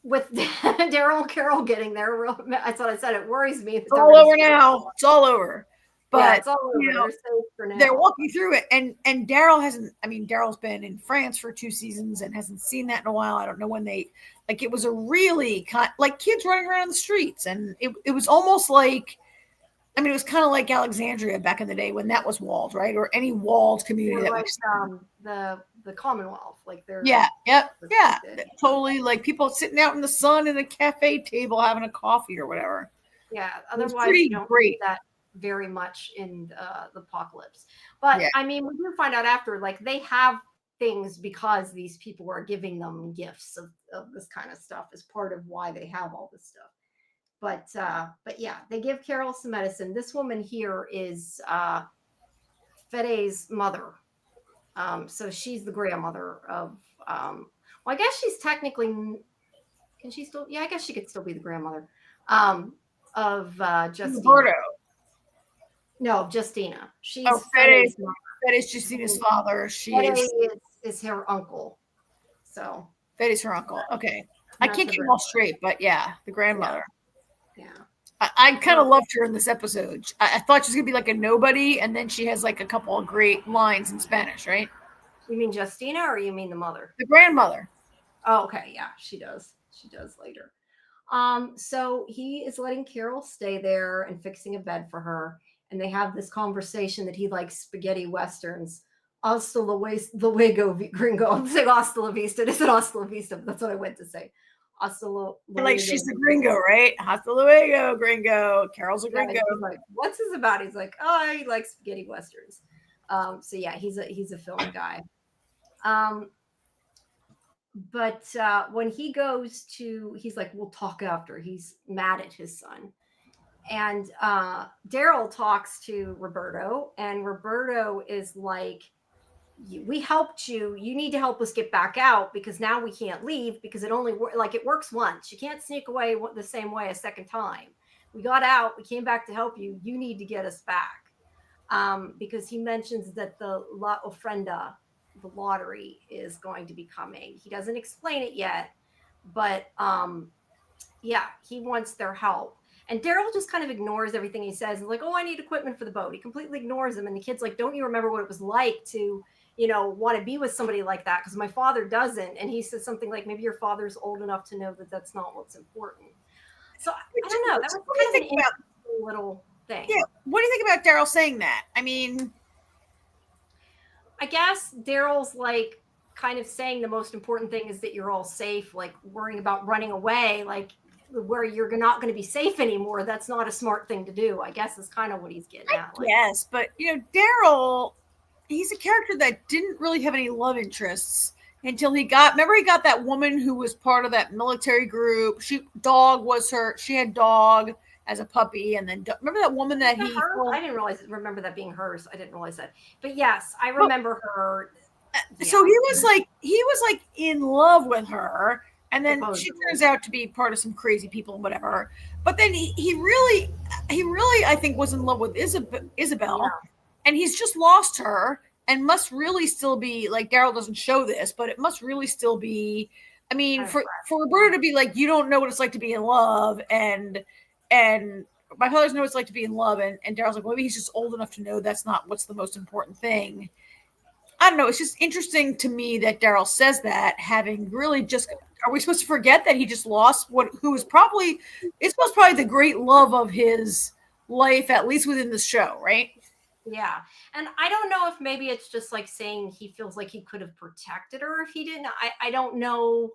[SPEAKER 1] with Daryl and Carol getting there, that's what I said. It worries me.
[SPEAKER 2] It's all over now. It's all over. But
[SPEAKER 1] it's all over. They're safe for now.
[SPEAKER 2] They're walking through it, and Daryl hasn't. I mean, Daryl's been in France for 2 seasons and hasn't seen that in a while. I don't know when they, like, it was a really like kids running around the streets, and it was almost like, I mean, it was kind of like Alexandria back in the day when that was walled, right? Or any walled community that
[SPEAKER 1] like
[SPEAKER 2] we've seen.
[SPEAKER 1] the Commonwealth, like they're
[SPEAKER 2] Yeah, yep, yeah.
[SPEAKER 1] protected.
[SPEAKER 2] Totally like people sitting out in the sun in a cafe table having a coffee or whatever.
[SPEAKER 1] Yeah,
[SPEAKER 2] It was
[SPEAKER 1] otherwise you
[SPEAKER 2] pretty
[SPEAKER 1] don't see
[SPEAKER 2] great.
[SPEAKER 1] that very much in the apocalypse. But
[SPEAKER 2] Yeah.
[SPEAKER 1] I mean, we do find out after, like they have things because these people are giving them gifts of this kind of stuff as part of why they have all this stuff. But yeah, they give Carol some medicine. This woman here is Fede's mother. So she's the grandmother of well, I guess she's technically, can she still, yeah, I guess she could still be the grandmother of Justina.
[SPEAKER 2] Roberto.
[SPEAKER 1] No, Justina.
[SPEAKER 2] Oh,
[SPEAKER 1] She's
[SPEAKER 2] Fede.
[SPEAKER 1] Fede's mother.
[SPEAKER 2] Fede's Justina's father. She
[SPEAKER 1] Fede
[SPEAKER 2] is
[SPEAKER 1] is her uncle. So
[SPEAKER 2] Fede's her uncle. Okay. I
[SPEAKER 1] not
[SPEAKER 2] can't
[SPEAKER 1] the
[SPEAKER 2] keep them all straight, but yeah, the grandmother.
[SPEAKER 1] yeah.
[SPEAKER 2] I kind of loved her in this episode. I thought she was gonna be like a nobody, and then she has like a couple of great lines in Spanish, right?
[SPEAKER 1] You mean Justina or you mean the mother?
[SPEAKER 2] The grandmother.
[SPEAKER 1] Oh, okay. Yeah, she does. She does later. So he is letting Carol stay there and fixing a bed for her. And they have this conversation that he likes spaghetti westerns. Hasta luego, gringo. I'm saying hasta la vista. It isn't hasta la vista, but that's what I went to say. Hasta luego.
[SPEAKER 2] Like she's a gringo, right? Hasta luego, gringo. Carol's a gringo.
[SPEAKER 1] He's like, what's this about? He's like, oh, he likes spaghetti westerns. So yeah, he's a film guy. But when he goes to, he's like, we'll talk after. He's mad at his son. And Daryl talks to Roberto, and Roberto is like, we helped you. You need to help us get back out because now we can't leave because it only like it works once. You can't sneak away the same way a second time. We got out. We came back to help you. You need to get us back because he mentions that the La Ofrenda, the lottery, is going to be coming. He doesn't explain it yet, but yeah, he wants their help. And Daryl just kind of ignores everything he says. And like, oh, I need equipment for the boat. He completely ignores him. And the kid's like, don't you remember what it was like to, want to be with somebody like that? Because my father doesn't. And he says something like, maybe your father's old enough to know that that's not what's important. So I don't know. That was kind of an interesting little thing.
[SPEAKER 2] Yeah. What do you think about Daryl saying that? I mean,
[SPEAKER 1] I guess Daryl's like kind of saying the most important thing is that you're all safe, like worrying about running away, like where you're not going to be safe anymore. That's not a smart thing to do, I guess is kind of what he's getting at.
[SPEAKER 2] Yes, but Daryl, he's a character that didn't really have any love interests until he got that woman who was part of that military group. She had Dog as a puppy, and then remember that woman that he
[SPEAKER 1] I didn't remember that being hers. I didn't realize that. But yes, I remember her.
[SPEAKER 2] Yeah. So he was like in love with her. And then she turns out to be part of some crazy people and whatever. But then he really, I think, was in love with Isabel, yeah. And he's just lost her and must really still be, like, Daryl doesn't show this, but it must really still be, I mean, for Roberta to be like, you don't know what it's like to be in love, and my father doesn't know what it's like to be in love, and Daryl's like, well, maybe he's just old enough to know that's not what's the most important thing. I don't know. It's just interesting to me that Daryl says that, having really just. Are we supposed to forget that he just lost who was probably the great love of his life, at least within the show, right?
[SPEAKER 1] Yeah. And I don't know if maybe it's just like saying he feels like he could have protected her if he didn't. I don't know.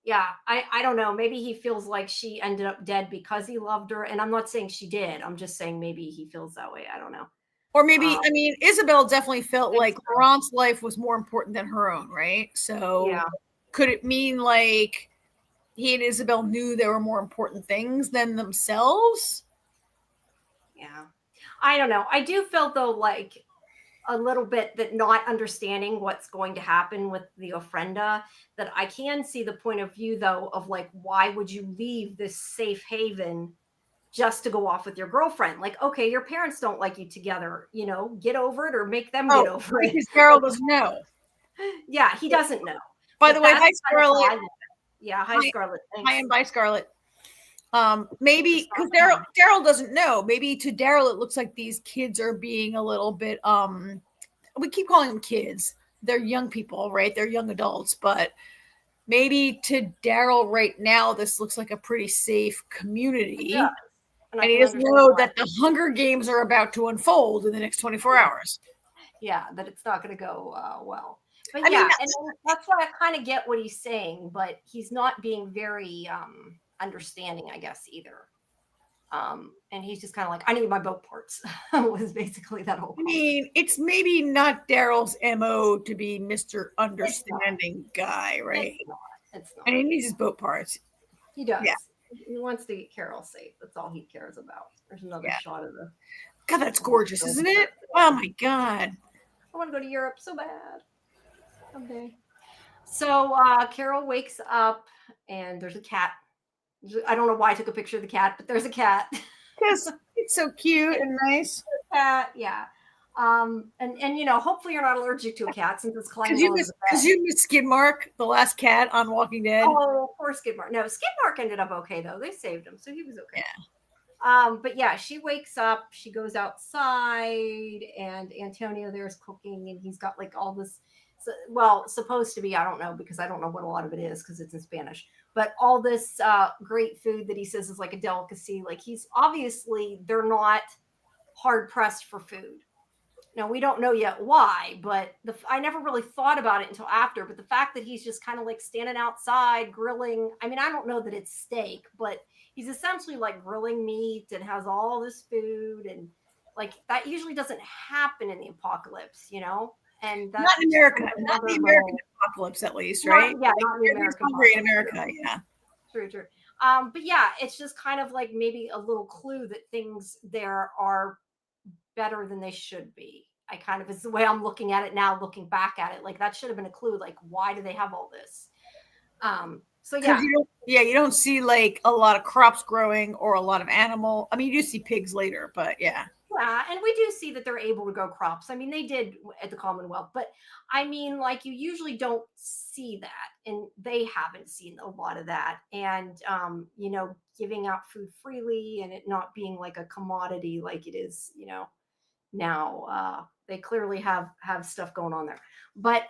[SPEAKER 1] Yeah, I don't know. Maybe he feels like she ended up dead because he loved her. And I'm not saying she did. I'm just saying maybe he feels that way. I don't know.
[SPEAKER 2] Or maybe, I mean, Isabel definitely felt like Laurent's life was more important than her own, right? So yeah. Could it mean like he and Isabel knew there were more important things than themselves?
[SPEAKER 1] Yeah. I don't know. I do feel, though, like a little bit that not understanding what's going to happen with the Ofrenda, that I can see the point of view, though, of like, why would you leave this safe haven just to go off with your girlfriend? Like, okay, your parents don't like you together, get over it or make them get over it.
[SPEAKER 2] Because Daryl doesn't know.
[SPEAKER 1] Yeah, he doesn't know.
[SPEAKER 2] By the way, hi Scarlett.
[SPEAKER 1] Yeah, hi Scarlett.
[SPEAKER 2] Thanks. Hi and bye Scarlett. Maybe because Daryl doesn't know. Maybe to Daryl it looks like these kids are being a little bit. We keep calling them kids. They're young people, right? They're young adults, but maybe to Daryl right now this looks like a pretty safe community.
[SPEAKER 1] And
[SPEAKER 2] And he doesn't know that the Hunger Games are about to unfold in the next 24 hours.
[SPEAKER 1] Yeah, that it's not going to go well. But
[SPEAKER 2] I mean,
[SPEAKER 1] and that's why I kind of get what he's saying, but he's not being very understanding, I guess, either. And he's just kind of like, I need my boat parts. Was basically that whole.
[SPEAKER 2] I mean, it's maybe not Daryl's MO to be Mr. Understanding guy, right?
[SPEAKER 1] It's not.
[SPEAKER 2] And he needs his boat parts.
[SPEAKER 1] He does. Yeah. He wants to get Carol safe. That's all he cares about. There's another shot of the.
[SPEAKER 2] God, that's gorgeous, isn't it? Oh my God.
[SPEAKER 1] I want to go to Europe so bad. Someday. So Carol wakes up and there's a cat. I don't know why I took a picture of the cat, but there's a cat.
[SPEAKER 2] Yes, it's so cute and nice.
[SPEAKER 1] Cat, yeah. And hopefully you're not allergic to a cat since it's climbing.
[SPEAKER 2] Because you missed Skidmark, the last cat on Walking Dead.
[SPEAKER 1] Oh, poor Skidmark. No, Skidmark ended up okay though. They saved him, so he was okay. Yeah. But yeah, she wakes up, she goes outside, and Antonio there's cooking, and he's got like all this. Supposed to be, I don't know, because I don't know what a lot of it is because it's in Spanish, but all this great food that he says is like a delicacy. Like they're not hard pressed for food. Now, we don't know yet why, but I never really thought about it until after, but the fact that he's just kind of like standing outside grilling, I mean, I don't know that it's steak, but he's essentially like grilling meat and has all this food, and like that usually doesn't happen in the apocalypse, And that's
[SPEAKER 2] not in America, not the American apocalypse, at least, right?
[SPEAKER 1] Not in the American
[SPEAKER 2] hungry in America, yeah.
[SPEAKER 1] True. But yeah, it's just kind of like maybe a little clue that things there are better than they should be. I kind of is the way I'm looking at it now, looking back at it. Like that should have been a clue. Like, why do they have all this? So yeah.
[SPEAKER 2] You don't see like a lot of crops growing or a lot of animal. I mean, you do see pigs later, but yeah.
[SPEAKER 1] Yeah, and we do see that they're able to grow crops. I mean, they did at the Commonwealth, but I mean, like you usually don't see that, and they haven't seen a lot of that. And giving out food freely and it not being like a commodity like it is, now they clearly have stuff going on there. But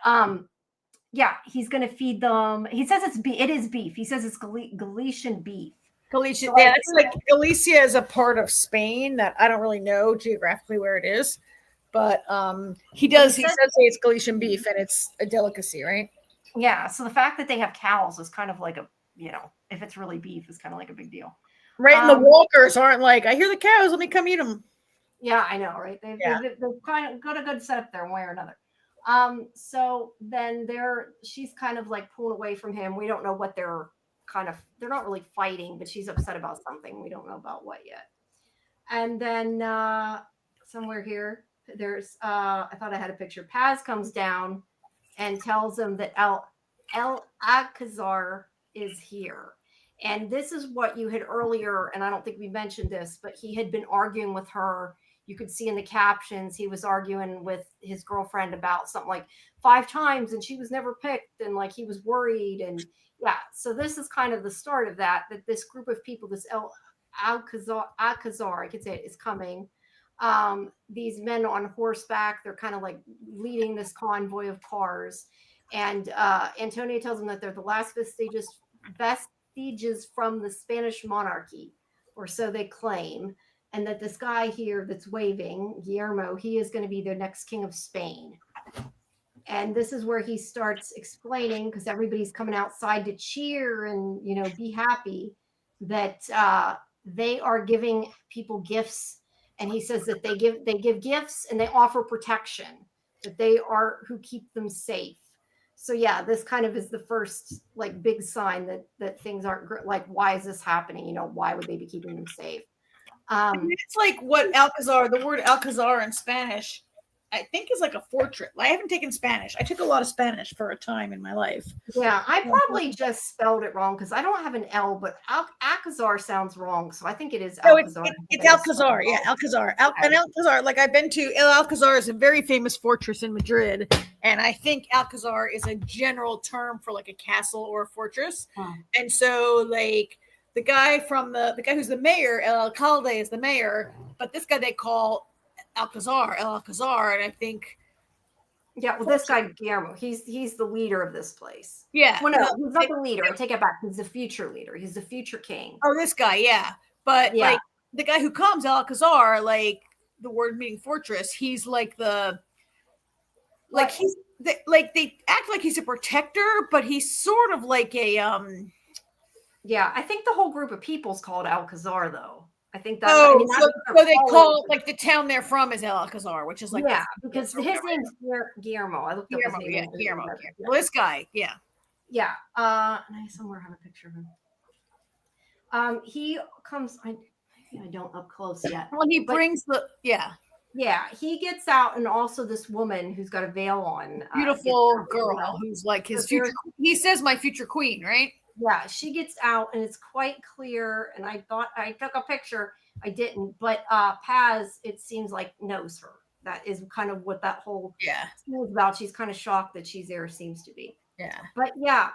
[SPEAKER 1] yeah, he's going to feed them. He says it is beef. He says it's Galician beef.
[SPEAKER 2] Galicia, so yeah, it's like Galicia is a part of Spain that I don't really know geographically where it is, but he says it's Galician beef and it's a delicacy, right?
[SPEAKER 1] Yeah. So the fact that they have cows is kind of like if it's really beef, is kind of like a big deal,
[SPEAKER 2] right? And the walkers aren't like, I hear the cows, let me come eat them.
[SPEAKER 1] Yeah, I know, right? They've kind of got a good setup there, one way or another. So then she's kind of like pulling away from him. We don't know what they're not really fighting, but she's upset about something. We don't know about what yet. And then somewhere here, there's I thought I had a picture. Paz comes down and tells him that El Alcazar is here. And this is what you had earlier, and I don't think we mentioned this, but he had been arguing with her. You could see in the captions, he was arguing with his girlfriend about something like 5 times, and she was never picked, and like he was worried. And yeah, so this is kind of the start of that this group of people, this Alcazar, I could say it, is coming. These men on horseback, they're kind of like leading this convoy of cars. And Antonio tells them that they're the last vestiges from the Spanish monarchy, or so they claim. And that this guy here that's waving, Guillermo, he is going to be their next king of Spain. And this is where he starts explaining, because everybody's coming outside to cheer and, be happy, that they are giving people gifts. And he says that they give gifts and they offer protection, that they are who keep them safe. So yeah, this kind of is the first like big sign that things aren't like, why is this happening? Why would they be keeping them safe?
[SPEAKER 2] It's like what Alcazar, the word Alcazar in Spanish, I think is like a fortress. I haven't taken Spanish. I took a lot of Spanish for a time in my life.
[SPEAKER 1] Yeah, I probably just spelled it wrong because I don't have an L, but Alcazar sounds wrong. So I think it is Alcazar.
[SPEAKER 2] It's Alcazar. Yeah, Alcazar. And Alcazar, like I've been to, El Alcazar is a very famous fortress in Madrid. And I think Alcazar is a general term for like a castle or a fortress. And so like the guy who's the mayor, El Alcalde is the mayor, but this guy they call El Alcazar, and I think
[SPEAKER 1] this guy Guillermo, he's the leader of this place.
[SPEAKER 2] Yeah.
[SPEAKER 1] Well, no, he's not the leader. I take it back. He's the future leader. He's the future king.
[SPEAKER 2] Oh, this guy, yeah. But like the guy who comes, Alcazar, like the word meaning fortress, he's like the like he's like they act like he's a protector, but he's sort of like a
[SPEAKER 1] Yeah, I think the whole group of people's called Alcazar, though. I think that.
[SPEAKER 2] Oh,
[SPEAKER 1] I mean, that's
[SPEAKER 2] so,
[SPEAKER 1] what they're
[SPEAKER 2] they
[SPEAKER 1] calling
[SPEAKER 2] call
[SPEAKER 1] it.
[SPEAKER 2] like the town they're from is Alcazar, which is like
[SPEAKER 1] Yeah, because
[SPEAKER 2] okay,
[SPEAKER 1] his name's Guillermo. I looked up his
[SPEAKER 2] Guillermo,
[SPEAKER 1] name.
[SPEAKER 2] yeah, Guillermo. Well, this guy, yeah.
[SPEAKER 1] Yeah. And I somewhere have a picture of him. He comes. Maybe I don't up close yet.
[SPEAKER 2] Well, he
[SPEAKER 1] but
[SPEAKER 2] brings the
[SPEAKER 1] yeah, he gets out, and also this woman who's got a veil on.
[SPEAKER 2] beautiful girl who's like his future. He says my future queen, right?
[SPEAKER 1] Yeah, she gets out, and it's quite clear. And I thought I took a picture. I didn't, but Paz, it seems like, knows her. That is kind of what that whole scene is about. She's kind of shocked that she's there. Seems to be.
[SPEAKER 2] Yeah.
[SPEAKER 1] But yeah,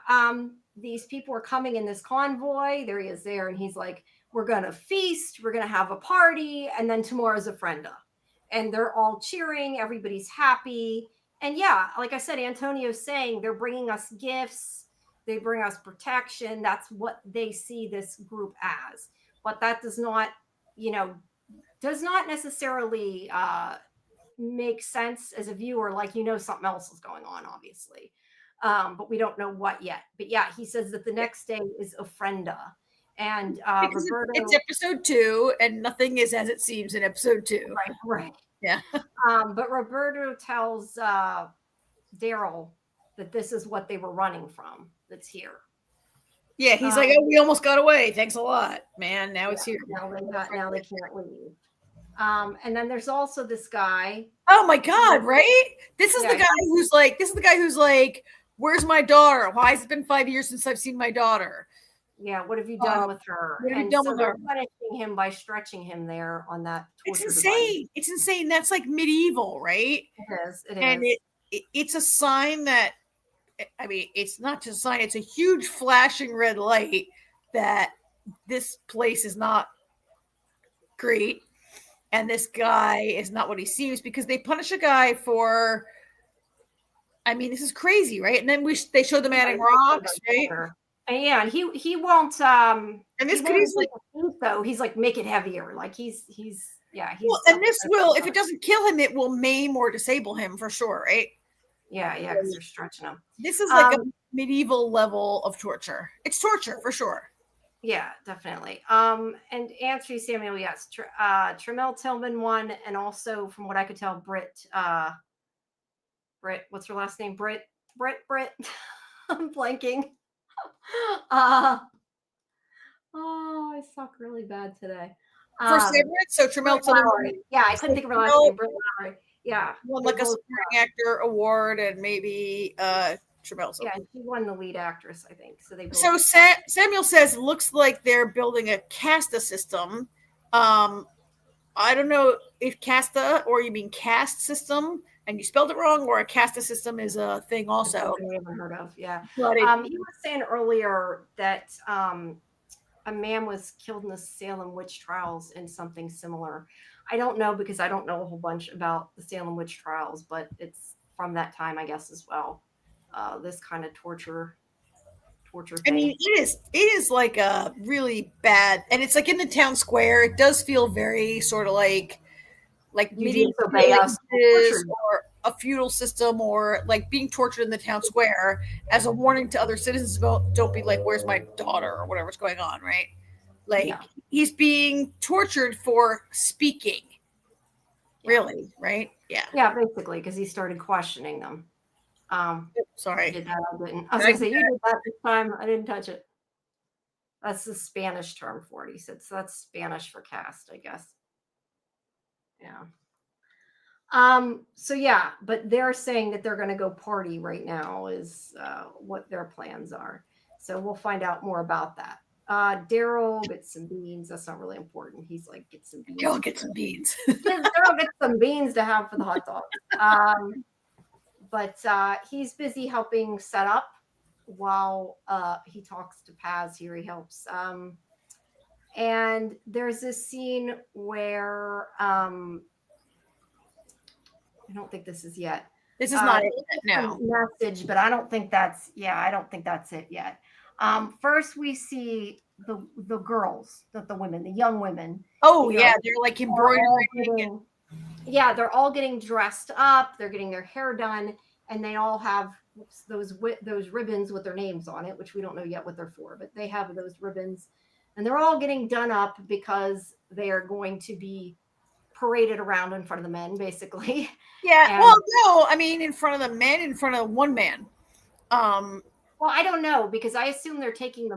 [SPEAKER 1] these people are coming in this convoy. There he is there, and he's like, "We're gonna feast. We're gonna have a party, and then tomorrow's Ofrenda." And they're all cheering. Everybody's happy. And yeah, like I said, Antonio's saying they're bringing us gifts. They bring us protection. That's what they see this group as. But that does not, does not necessarily make sense as a viewer. Like, something else is going on, obviously. But we don't know what yet. But yeah, he says that the next day is Ofrenda. And Roberto,
[SPEAKER 2] it's episode 2, and nothing is as it seems in episode 2.
[SPEAKER 1] Right.
[SPEAKER 2] Yeah.
[SPEAKER 1] But Roberto tells Daryl that this is what they were running from. That's here.
[SPEAKER 2] Yeah, he's like, "Oh, we almost got away. Thanks a lot, man. Now it's here.
[SPEAKER 1] Now they can't leave." And then there's also this guy.
[SPEAKER 2] Oh my god! Right? This is the guy who's like, "Where's my daughter? Why has it been 5 years since I've seen my daughter?"
[SPEAKER 1] Yeah, what have you done with her?
[SPEAKER 2] What have you done with her?
[SPEAKER 1] Punishing him by stretching him there on that.
[SPEAKER 2] It's insane. Device. It's insane. That's like medieval, right?
[SPEAKER 1] It is.
[SPEAKER 2] And it's a sign that, I mean, it's not just a sign. It's a huge flashing red light that this place is not great, and this guy is not what he seems, because they punish a guy for. I mean, this is crazy, right? And then they show them adding rocks, right?
[SPEAKER 1] Yeah, and he won't.
[SPEAKER 2] And this could easily,
[SPEAKER 1] though, he's like, make it heavier. Like he's
[SPEAKER 2] well, and this will, if it doesn't kill him, it will maim or disable him for sure, right?
[SPEAKER 1] Yeah, because they're stretching him.
[SPEAKER 2] This is like a medieval level of torture. It's torture for sure.
[SPEAKER 1] Yeah, definitely. And Anthony Samuel, yes. Tremel Tillman won, and also, from what I could tell, Britt, what's her last name? Britt. I'm blanking. I suck really bad today.
[SPEAKER 2] For Severance, so Tremel Tillman.
[SPEAKER 1] Yeah, I couldn't think of her last name. Britt Lowry. Yeah,
[SPEAKER 2] won like a supporting actor award, and maybe Tremel.
[SPEAKER 1] Yeah, she won the lead actress, I think.
[SPEAKER 2] So Samuel says, looks like they're building a casta system. I don't know if casta, or you mean caste system, and you spelled it wrong, or a casta system is a thing also.
[SPEAKER 1] I haven't heard of. Yeah. He was saying earlier that a man was killed in the Salem witch trials in something similar. I don't know, because I don't know a whole bunch about the Salem witch trials, but it's from that time, I guess, as well. This kind of torture thing.
[SPEAKER 2] I mean, it is like a really bad, and it's like in the town square. It does feel very sort of like medieval or a feudal system, or like being tortured in the town square as a warning to other citizens about, don't be like, where's my daughter, or whatever's going on, right? Like, he's being tortured for speaking. Really, right? Yeah.
[SPEAKER 1] Yeah, basically, because he started questioning them.
[SPEAKER 2] Sorry.
[SPEAKER 1] Did that, I didn't. I was going to say, you did that this time. I didn't touch it. That's the Spanish term for it. He said, so that's Spanish for cast, I guess. Yeah. So yeah, but they're saying that they're going to go party right now is what their plans are. So we'll find out more about that. Daryl gets some beans. That's not really important. He's like, get some beans.
[SPEAKER 2] Daryl gets some beans.
[SPEAKER 1] Daryl gets some beans to have for the hot dogs. But he's busy helping set up while he talks to Paz here. He helps. And there's this scene where I don't think this is yet.
[SPEAKER 2] This is not it now.
[SPEAKER 1] Message, but I don't think that's it yet. First we see the girls, the women, the young women.
[SPEAKER 2] Oh yeah, they're like embroidering.
[SPEAKER 1] Yeah, they're all getting dressed up. They're getting their hair done, and they all have those ribbons with their names on it, which we don't know yet what they're for, but they have those ribbons, and they're all getting done up because they are going to be paraded around in front of the men, basically.
[SPEAKER 2] Yeah. And, well, no, I mean in front of the men, in front of one man.
[SPEAKER 1] Well, I don't know, because I assume they're taking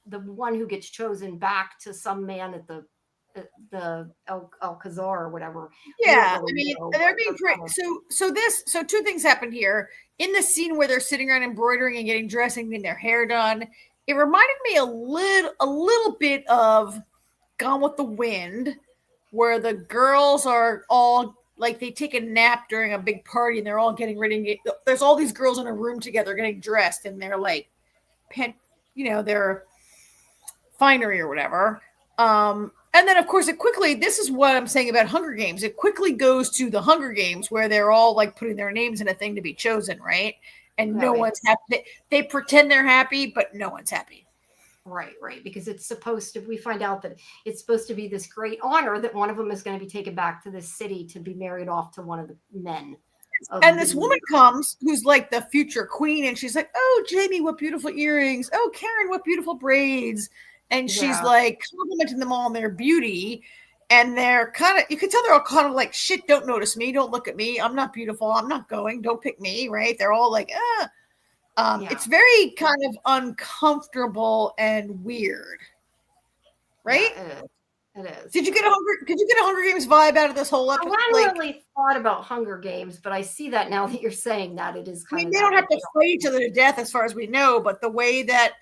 [SPEAKER 1] the one who gets chosen back to some man at the Alcazar or whatever.
[SPEAKER 2] Yeah, really, I mean they're being pretty. So two things happened here in the scene where they're sitting around embroidering and getting dressing, getting their hair done. It reminded me a little bit of Gone with the Wind, where the girls are all like they take a nap during a big party and they're all getting ready. There's all these girls in a room together getting dressed, and they're like, their finery or whatever. And then, of course, this is what I'm saying about Hunger Games. It quickly goes to the Hunger Games where they're all like putting their names in a thing to be chosen, right? And no one's happy. They pretend they're happy, but no one's happy.
[SPEAKER 1] Right. Because it's supposed to, we find out that it's supposed to be this great honor that one of them is going to be taken back to this city to be married off to one of the men.
[SPEAKER 2] And this woman comes who's like the future queen, and she's like, "Oh, Jamie, what beautiful earrings. Oh, Karen, what beautiful braids." And she's like complimenting them all on their beauty. And they're you can tell they're all kind of like, shit, don't notice me. Don't look at me. I'm not beautiful. I'm not going. Don't pick me. Right. They're all like, It's very kind of uncomfortable and weird. Right.
[SPEAKER 1] Yeah, it is.
[SPEAKER 2] Did you get a Hunger Games vibe out of this whole episode?
[SPEAKER 1] I haven't really thought about Hunger Games, but I see that now that you're saying that it is kind of.
[SPEAKER 2] They don't have to fight each other to death as far as we know, but the way that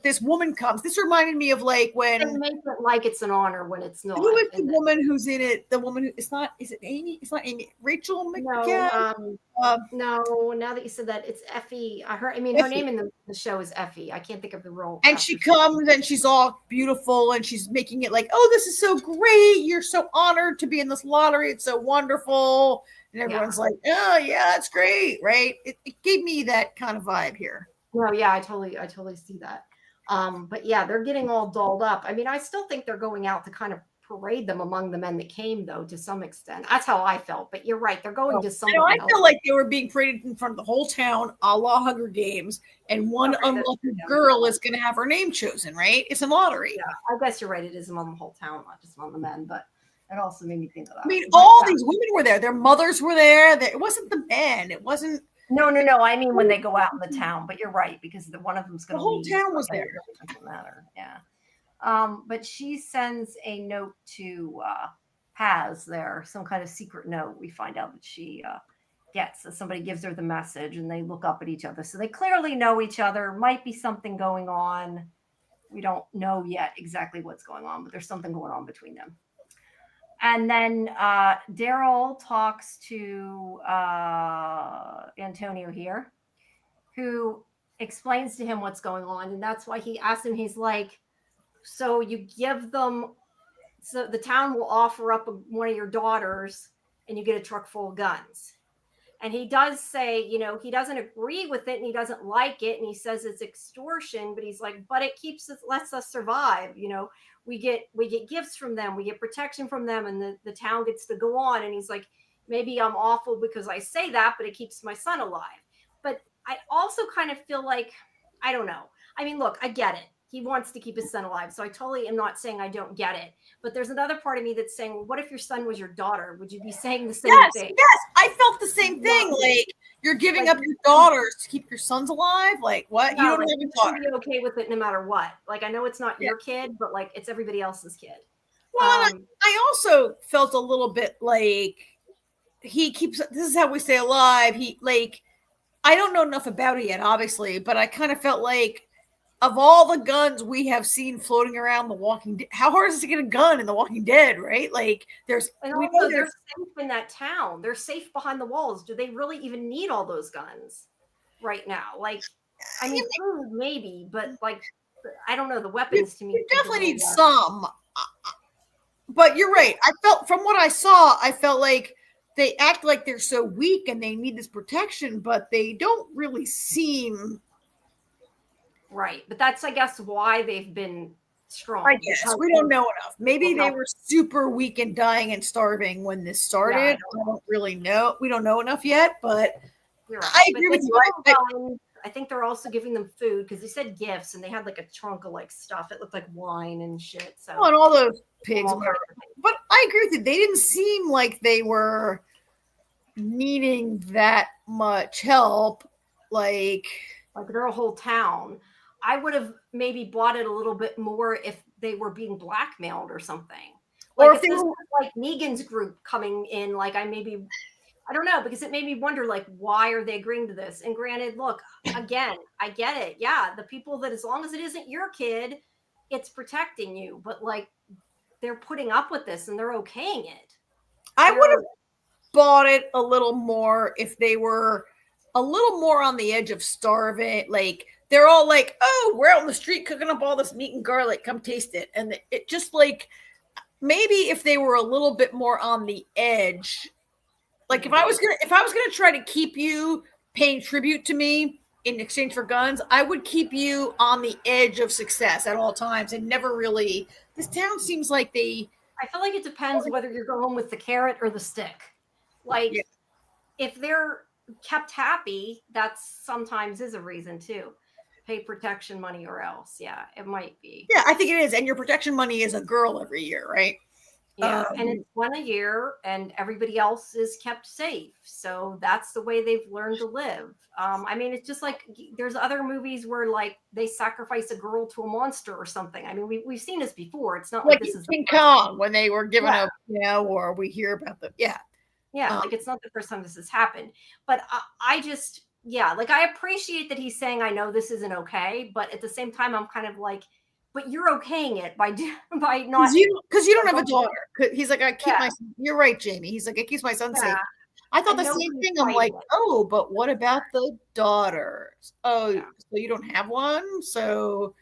[SPEAKER 2] this woman comes. This reminded me of like when
[SPEAKER 1] they make it like it's an honor when it's not.
[SPEAKER 2] Who is the woman who's in it? The woman who it's not. Is it Amy? It's not Amy. Rachel McAdams.
[SPEAKER 1] No. Now that you said that, it's Effie. Her name in the show is Effie. I can't think of the role.
[SPEAKER 2] And she comes and she's all beautiful and she's making it like, oh, this is so great. You're so honored to be in this lottery. It's so wonderful. And everyone's like, oh yeah, that's great, right? It gave me that kind of vibe here.
[SPEAKER 1] Well, yeah, I totally see that. But yeah, they're getting all dolled up. I mean, I still think they're going out to kind of parade them among the men that came, though, to some extent. That's how I felt. But you're right, they're going to some.
[SPEAKER 2] I feel like they were being paraded in front of the whole town, a la Hunger Games, and one unlucky girl is going to have her name chosen, right? It's a lottery.
[SPEAKER 1] Yeah, I guess you're right. It is among the whole town, not just among the men. But it also made me think of that.
[SPEAKER 2] I mean, all these women were there. Their mothers were there. It wasn't the men. It wasn't.
[SPEAKER 1] No. I mean, when they go out in the town, but you're right, because one of them's going to leave.
[SPEAKER 2] The whole town was there.
[SPEAKER 1] It doesn't matter. Yeah. But she sends a note to Paz there, some kind of secret note. We find out that she gets. So somebody gives her the message, and they look up at each other. So they clearly know each other. Might be something going on. We don't know yet exactly what's going on, but there's something going on between them. And then Daryl talks to Antonio here, who explains to him what's going on. And that's why he asked him, he's like, so you give them, so the town will offer up one of your daughters and you get a truck full of guns. And he does say, he doesn't agree with it and he doesn't like it. And he says it's extortion, but he's like, but it lets us survive. We get gifts from them. We get protection from them. And the town gets to go on. And he's like, maybe I'm awful because I say that, but it keeps my son alive. But I also kind of feel like, I don't know. I mean, look, I get it. He wants to keep his son alive. So I totally am not saying I don't get it. But there's another part of me that's saying, well, what if your son was your daughter? Would you be saying the same thing?
[SPEAKER 2] Yes, I felt the same thing. Like, you're giving up your daughters to keep your sons alive? Like, what?
[SPEAKER 1] No,
[SPEAKER 2] you don't have a daughter.
[SPEAKER 1] Be okay with it no matter what. Like, I know it's not your kid, but like, it's everybody else's kid.
[SPEAKER 2] Well, I also felt a little bit like this is how we stay alive. I don't know enough about it yet, obviously, but I kind of felt like, of all the guns we have seen floating around The Walking Dead, how hard is it to get a gun in The Walking Dead, right? Like, they're safe
[SPEAKER 1] in that town. They're safe behind the walls. Do they really even need all those guns right now? Like, I mean, food maybe, but like, I don't know. The weapons to me.
[SPEAKER 2] You definitely need some. But you're right. From what I saw, I felt like they act like they're so weak and they need this protection, but they don't really seem.
[SPEAKER 1] Right. But that's, I guess, why they've been strong.
[SPEAKER 2] I guess we don't know enough. Maybe they were super weak and dying and starving when this started. I don't really know. We don't know enough yet, but
[SPEAKER 1] you're right.
[SPEAKER 2] I agree with you.
[SPEAKER 1] I think they're also giving them food because they said gifts and they had like a trunk of like stuff. It looked like wine and shit. So
[SPEAKER 2] and all those pigs. But I agree with you. They didn't seem like they were needing that much help. Like
[SPEAKER 1] their whole town. I would have maybe bought it a little bit more if they were being blackmailed or something. Like if this was like Negan's group coming in, like I don't know, because it made me wonder, like, why are they agreeing to this? And granted, look, again, I get it. Yeah, the people that as long as it isn't your kid, it's protecting you. But like they're putting up with this and they're okaying it.
[SPEAKER 2] I would have bought it a little more if they were a little more on the edge of starving. Like they're all like, oh, we're out in the street cooking up all this meat and garlic. Come taste it. And it just like maybe if they were a little bit more on the edge. Like if I was gonna try to keep you paying tribute to me in exchange for guns, I would keep you on the edge of success at all times and never really. This town seems like I
[SPEAKER 1] feel like it depends whether you're going with the carrot or the stick. Like if they're kept happy, that sometimes is a reason too. Pay protection money or else. Yeah, it might be.
[SPEAKER 2] Yeah, I think it is. And your protection money is a girl every year, right?
[SPEAKER 1] Yeah, and it's one a year, and everybody else is kept safe. So that's the way they've learned to live. I mean, it's just like there's other movies where like they sacrifice a girl to a monster or something. I mean, we've seen this before. It's not like this is
[SPEAKER 2] King Kong when they were given up, or we hear about the
[SPEAKER 1] like it's not the first time this has happened. But I just like I appreciate that he's saying I know this isn't okay, but at the same time I'm kind of like. But you're okaying it by not
[SPEAKER 2] because you don't have a daughter. He's like, I keep my. You're right, Jamie. He's like, it keeps my son safe. I thought the same thing. I'm like, oh, but what about the daughters? Oh, so you don't have one, so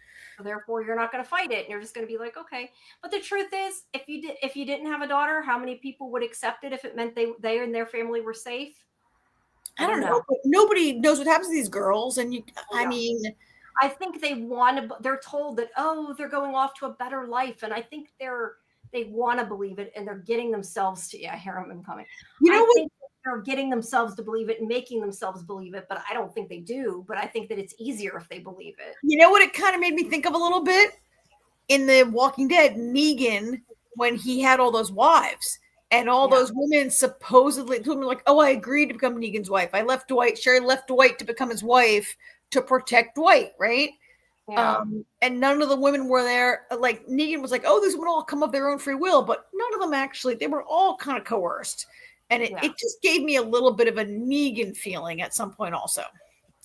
[SPEAKER 1] therefore you're not going to fight it, and you're just going to be like, okay. But the truth is, if you didn't have a daughter, how many people would accept it if it meant they and their family were safe?
[SPEAKER 2] I don't know. But nobody knows what happens to these girls, and I mean.
[SPEAKER 1] I think they're told that, oh, they're going off to a better life. And I think they want to believe it and they're getting themselves to, I hear them coming. I think they're getting themselves to believe it and making themselves believe it, but I don't think they do. But I think that it's easier if they believe it.
[SPEAKER 2] You know what it kind of made me think of a little bit? In The Walking Dead, Negan, when he had all those wives and all those women supposedly told me like, oh, I agreed to become Negan's wife. Sherry left Dwight to become his wife to protect Dwight, right? Yeah. And none of the women were there. Like Negan was like, oh, these women all come of their own free will, but none of them actually, they were all kind of coerced. And it just gave me a little bit of a Negan feeling at some point also.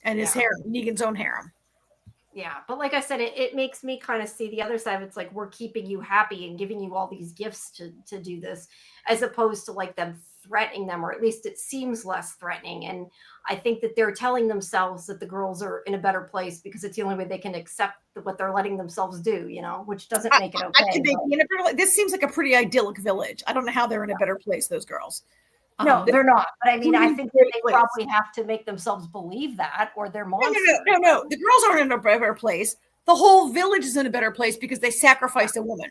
[SPEAKER 2] And his harem, Negan's own harem.
[SPEAKER 1] Yeah, but like I said, it makes me kind of see the other side. It's like we're keeping you happy and giving you all these gifts to do this, as opposed to like them threatening them, or at least it seems less threatening. And I think that they're telling themselves that the girls are in a better place because it's the only way they can accept what they're letting themselves do, which doesn't make it okay.
[SPEAKER 2] This seems like a pretty idyllic village. I don't know how they're in a better place, those girls.
[SPEAKER 1] No, they're not. But I mean, I think that they probably have to make themselves believe that, or they're monsters.
[SPEAKER 2] No. The girls aren't in a better place. The whole village is in a better place because they sacrificed a woman.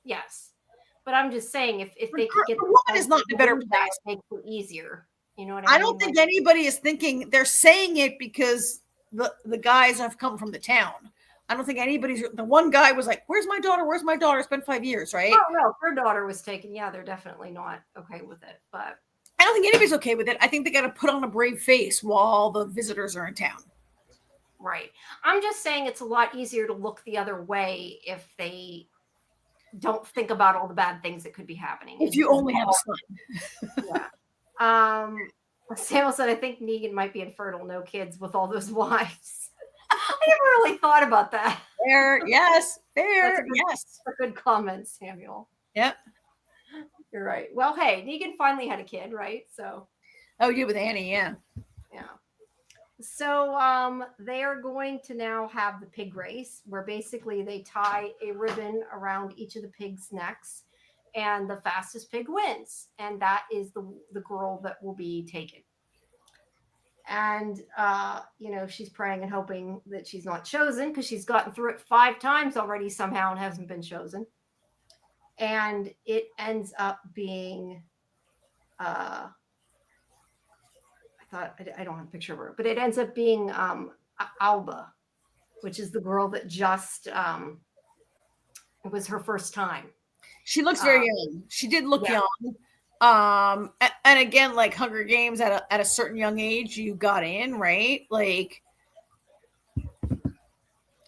[SPEAKER 1] Yes. But I'm just saying, if they could get
[SPEAKER 2] the woman is not in a better place,
[SPEAKER 1] that makes it easier. You know what I mean?
[SPEAKER 2] I don't think anybody is thinking they're saying it because the guys have come from the town. I don't think the one guy was like, where's my daughter? Where's my daughter? It's been 5 years, right?
[SPEAKER 1] Oh no, her daughter was taken. Yeah, they're definitely not okay with it. But
[SPEAKER 2] I don't think anybody's okay with it. I think they got to put on a brave face while the visitors are in town.
[SPEAKER 1] Right. I'm just saying it's a lot easier to look the other way if they don't think about all the bad things that could be happening.
[SPEAKER 2] If you only have a son.
[SPEAKER 1] Yeah. Samuel said, I think Negan might be infertile, no kids with all those wives. I never really thought about that.
[SPEAKER 2] Fair, yes. Fair,
[SPEAKER 1] yes. A good comment, Samuel.
[SPEAKER 2] Yep.
[SPEAKER 1] You're right. Well, hey, Negan finally had a kid, right? So.
[SPEAKER 2] Oh, you with Annie, yeah.
[SPEAKER 1] Yeah. So they are going to now have the pig race, where basically they tie a ribbon around each of the pigs' necks, and the fastest pig wins. And that is the girl that will be taken. And she's praying and hoping that she's not chosen, because she's gotten through it 5 times already somehow and hasn't been chosen. And it ends up being I don't have a picture of her, but it ends up being Alba, which is the girl that just it was her first time.
[SPEAKER 2] She looks very young. She did look young. And again, like Hunger Games, at a certain young age, you got in, right? Like,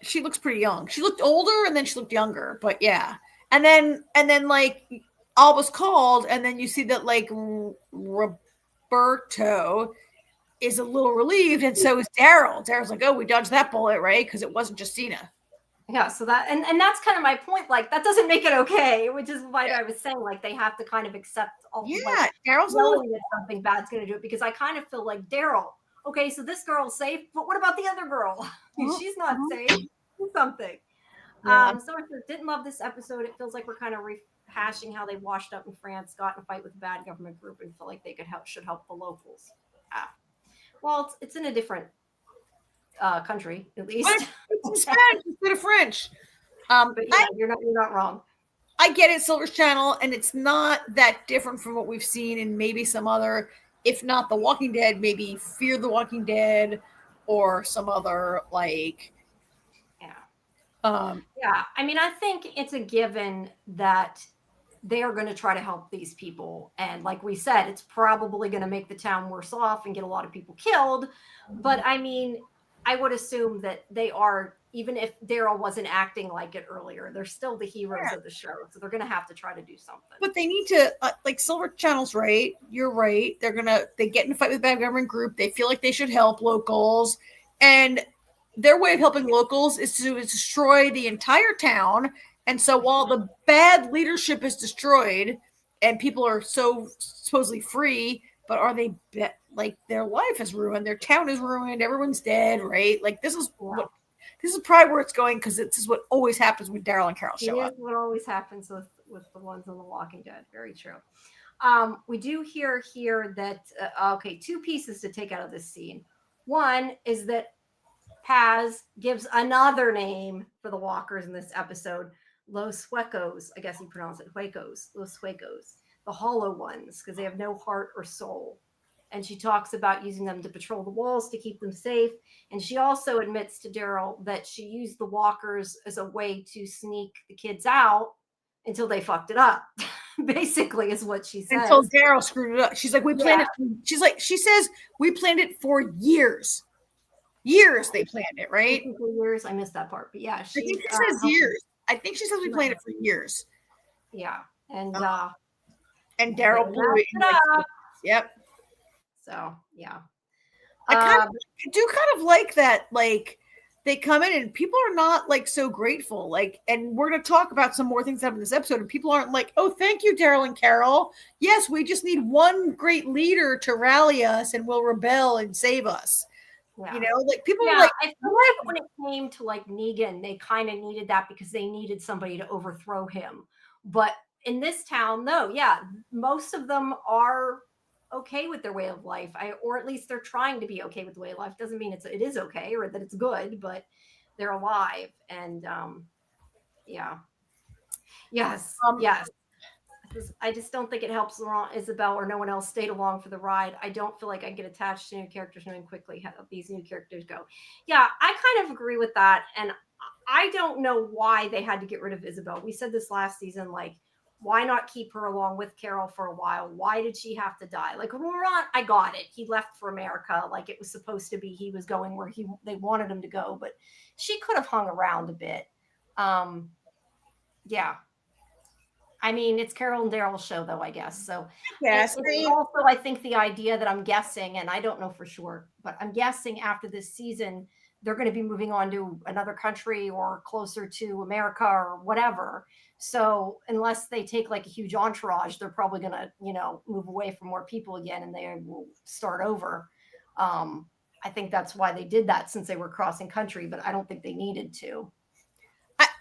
[SPEAKER 2] she looks pretty young. She looked older and then she looked younger, but yeah. And then like Alba's called, and then you see that like Roberto is a little relieved, and so is Daryl. Daryl's like, oh, we dodged that bullet, right? Because it wasn't Justina.
[SPEAKER 1] Yeah, so that and that's kind of my point. Like, that doesn't make it okay, which is why I was saying, like, they have to kind of accept all like,
[SPEAKER 2] Daryl's
[SPEAKER 1] knowing that something bad's going to do it, because I kind of feel like, Daryl, okay, so this girl's safe, but what about the other girl? She's not safe. Do something. So I didn't love this episode. It feels like we're kind of rehashing how they washed up in France, got in a fight with a bad government group, and feel like they should help the locals. Well, it's in a different country, at least.
[SPEAKER 2] It's in Spanish instead of French.
[SPEAKER 1] But yeah, you're not wrong.
[SPEAKER 2] I get it, Silver's Channel, and it's not that different from what we've seen in maybe some other, if not The Walking Dead, maybe Fear the Walking Dead, or some other like.
[SPEAKER 1] I mean, I think it's a given that they are going to try to help these people, and like we said, it's probably going to make the town worse off and get a lot of people killed. But I mean, I would assume that they are, even if Daryl wasn't acting like it earlier, they're still the heroes of the show, so they're going to have to try to do something.
[SPEAKER 2] But they need to, like Silver Channel's right. You're right. They get in a fight with a bad government group. They feel like they should help locals, and their way of helping locals is to destroy the entire town. And so while the bad leadership is destroyed and people are so supposedly free, but are they like their life is ruined, their town is ruined, everyone's dead, right? Like this is probably where it's going, because this is what always happens when Daryl and Carol show up.
[SPEAKER 1] It is what always happens with the ones on The Walking Dead. Very true. We do hear here that 2 pieces to take out of this scene. One is that Paz gives another name for the walkers in this episode, Los Huecos. I guess you pronounce it Huecos, Los Huecos, the hollow ones, because they have no heart or soul. And she talks about using them to patrol the walls to keep them safe. And she also admits to Daryl that she used the walkers as a way to sneak the kids out until they fucked it up. Basically, is what she says.
[SPEAKER 2] Until Daryl screwed it up. She's like, we planned it. She says we planned it for years. Years they planned it, right?
[SPEAKER 1] For years. I missed that part, but yeah,
[SPEAKER 2] I think she says years. I think she says we planned it for years.
[SPEAKER 1] Yeah, and
[SPEAKER 2] Daryl blew it. Yep.
[SPEAKER 1] So yeah,
[SPEAKER 2] I do kind of like that. Like they come in and people are not like so grateful. Like, and we're going to talk about some more things that happen in this episode, and people aren't like, "Oh, thank you, Daryl and Carol. Yes, we just need one great leader to rally us, and we'll rebel and save us." Yeah. You know, like people are like,
[SPEAKER 1] I feel like when it came to like Negan, they kind of needed that because they needed somebody to overthrow him. But in this town, no, most of them are okay with their way of life, or at least they're trying to be okay with the way of life. Doesn't mean it is okay or that it's good, but they're alive. And yes. I just don't think it helps Isabel or no one else stayed along for the ride. I don't feel like I get attached to new characters knowing quickly how these new characters go. Yeah, I kind of agree with that. And I don't know why they had to get rid of Isabel. We said this last season, like, why not keep her along with Carol for a while? Why did she have to die? Like, Laurent, I got it. He left for America. Like, it was supposed to be he was going where they wanted him to go. But she could have hung around a bit. Yeah. I mean, it's Carol and Daryl's show, though, I guess. So,
[SPEAKER 2] yes.
[SPEAKER 1] Also, I think the idea that I'm guessing, and I don't know for sure, but I'm guessing after this season, they're going to be moving on to another country or closer to America or whatever. So, unless they take like a huge entourage, they're probably going to, move away from more people again, and they will start over. I think that's why they did that, since they were crossing country, but I don't think they needed to.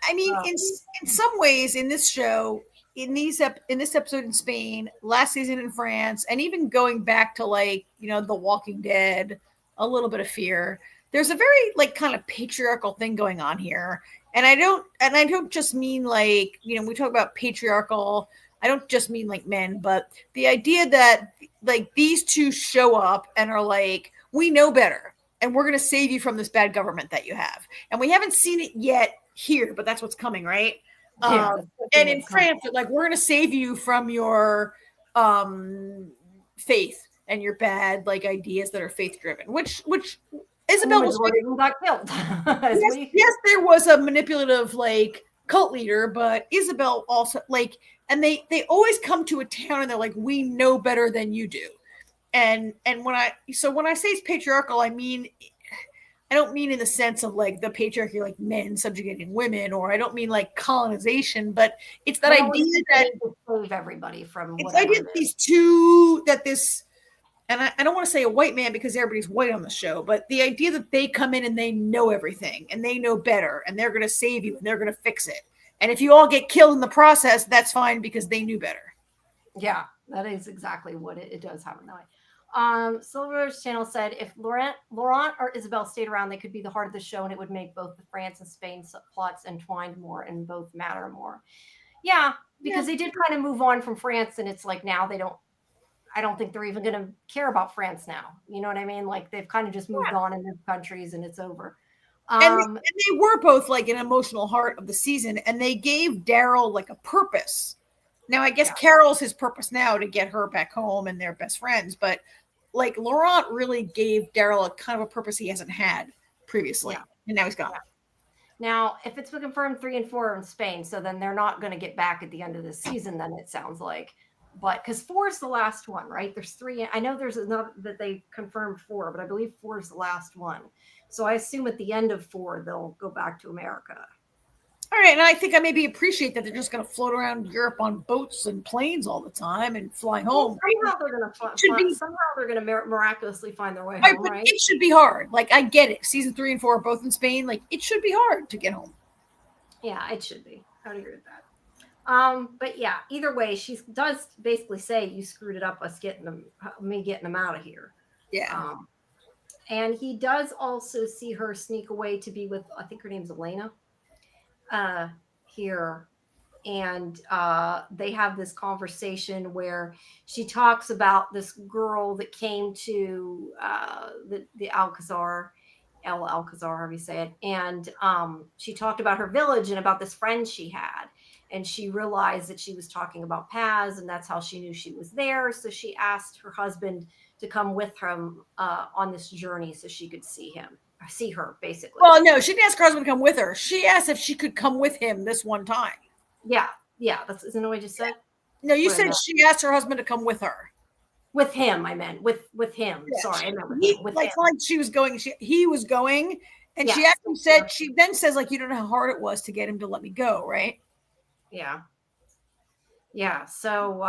[SPEAKER 2] I mean, in some ways, in this show, in this episode in Spain, last season in France, and even going back to like, The Walking Dead, a little bit of fear. There's a very like kind of patriarchal thing going on here. And I don't just mean like, we talk about patriarchal, I don't just mean like men, but the idea that like these two show up and are like, we know better and we're going to save you from this bad government that you have. And we haven't seen it yet here, but that's what's coming, right?
[SPEAKER 1] Yeah,
[SPEAKER 2] and in France, like, we're going to save you from your faith and your bad like ideas that are faith driven, which Isabel was
[SPEAKER 1] got killed.
[SPEAKER 2] yes, there was a manipulative like cult leader, but Isabel also like, and they always come to a town and they're like, we know better than you do. And when I say it's patriarchal, I don't mean in the sense of like the patriarchy, like men subjugating women, or I don't mean like colonization, but it's that idea that
[SPEAKER 1] save everybody from
[SPEAKER 2] it's idea that these two, that this, and I don't want to say a white man because everybody's white on the show, but the idea that they come in and they know everything and they know better and they're going to save you and they're going to fix it. And if you all get killed in the process, that's fine because they knew better.
[SPEAKER 1] Yeah, that is exactly what it does happen that way. Silver's channel said if Laurent or Isabel stayed around, they could be the heart of the show, and it would make both the France and Spain plots entwined more and both matter more. Yeah, because they did kind of move on from France, and it's like now I don't think they're even going to care about France now. You know what I mean? Like they've kind of just moved on in their countries, and it's over.
[SPEAKER 2] And they were both like an emotional heart of the season, and they gave Daryl like a purpose. Now, I guess Carol's his purpose now to get her back home and they're best friends, but like Laurent really gave Daryl a kind of a purpose he hasn't had previously, and now he's gone.
[SPEAKER 1] Now, if it's been confirmed 3 and 4 in Spain, so then they're not going to get back at the end of the season, then it sounds like. But because 4 is the last one, right? There's 3. I know there's another that they confirmed 4, but I believe 4 is the last one. So I assume at the end of 4, they'll go back to America.
[SPEAKER 2] All right, and I think I maybe appreciate that they're just going to float around Europe on boats and planes all the time and fly home.
[SPEAKER 1] Somehow they're going to miraculously find their way home, right?
[SPEAKER 2] It should be hard. Like, I get it. Season 3 and 4 are both in Spain. Like, it should be hard to get home.
[SPEAKER 1] Yeah, it should be. I would agree with that. But yeah, either way, she does basically say you screwed it up us getting them out of here.
[SPEAKER 2] Yeah.
[SPEAKER 1] And he does also see her sneak away to be with, I think her name's Elena. Here, and they have this conversation where she talks about this girl that came to the Alcazar, however you say it, and she talked about her village and about this friend she had, and she realized that she was talking about Paz, and that's how she knew she was there. So she asked her husband to come with him on this journey so she could see her, basically.
[SPEAKER 2] Well, no, she didn't ask her husband to come with her. She asked if she could come with him this one time.
[SPEAKER 1] Yeah, isn't that what I just said?
[SPEAKER 2] No, you said she asked her husband to come with her.
[SPEAKER 1] With him, I meant with him. Yeah, sorry, I meant with him.
[SPEAKER 2] Like she was going. He was going, and she actually said. She then says, like, you don't know how hard it was to get him to let me go, right?
[SPEAKER 1] Yeah. Yeah. So,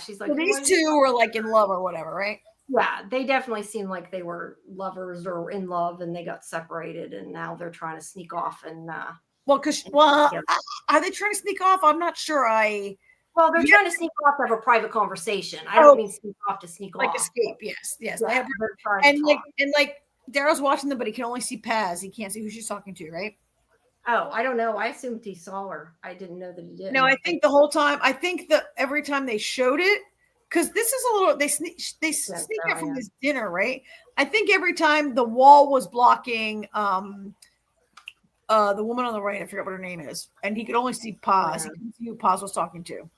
[SPEAKER 1] she's like,
[SPEAKER 2] so these two were like in love or whatever, right?
[SPEAKER 1] Yeah, they definitely seemed like they were lovers or in love, and they got separated, and now they're trying to sneak off. And
[SPEAKER 2] are they trying to sneak off? I'm not sure.
[SPEAKER 1] Well, they're trying to sneak off to have a private conversation. I don't mean sneak off to sneak
[SPEAKER 2] like
[SPEAKER 1] off.
[SPEAKER 2] Like escape, yes.
[SPEAKER 1] Yeah,
[SPEAKER 2] and Daryl's watching them, but he can only see Paz. He can't see who she's talking to, right?
[SPEAKER 1] Oh, I don't know. I assumed he saw her. I didn't know that he did.
[SPEAKER 2] No, I think the whole time. I think that every time they showed it, because this is a little, they sneak it from this dinner, right? I think every time the wall was blocking the woman on the right, I forget what her name is, and he could only see Paz. He couldn't see who Paz was talking to.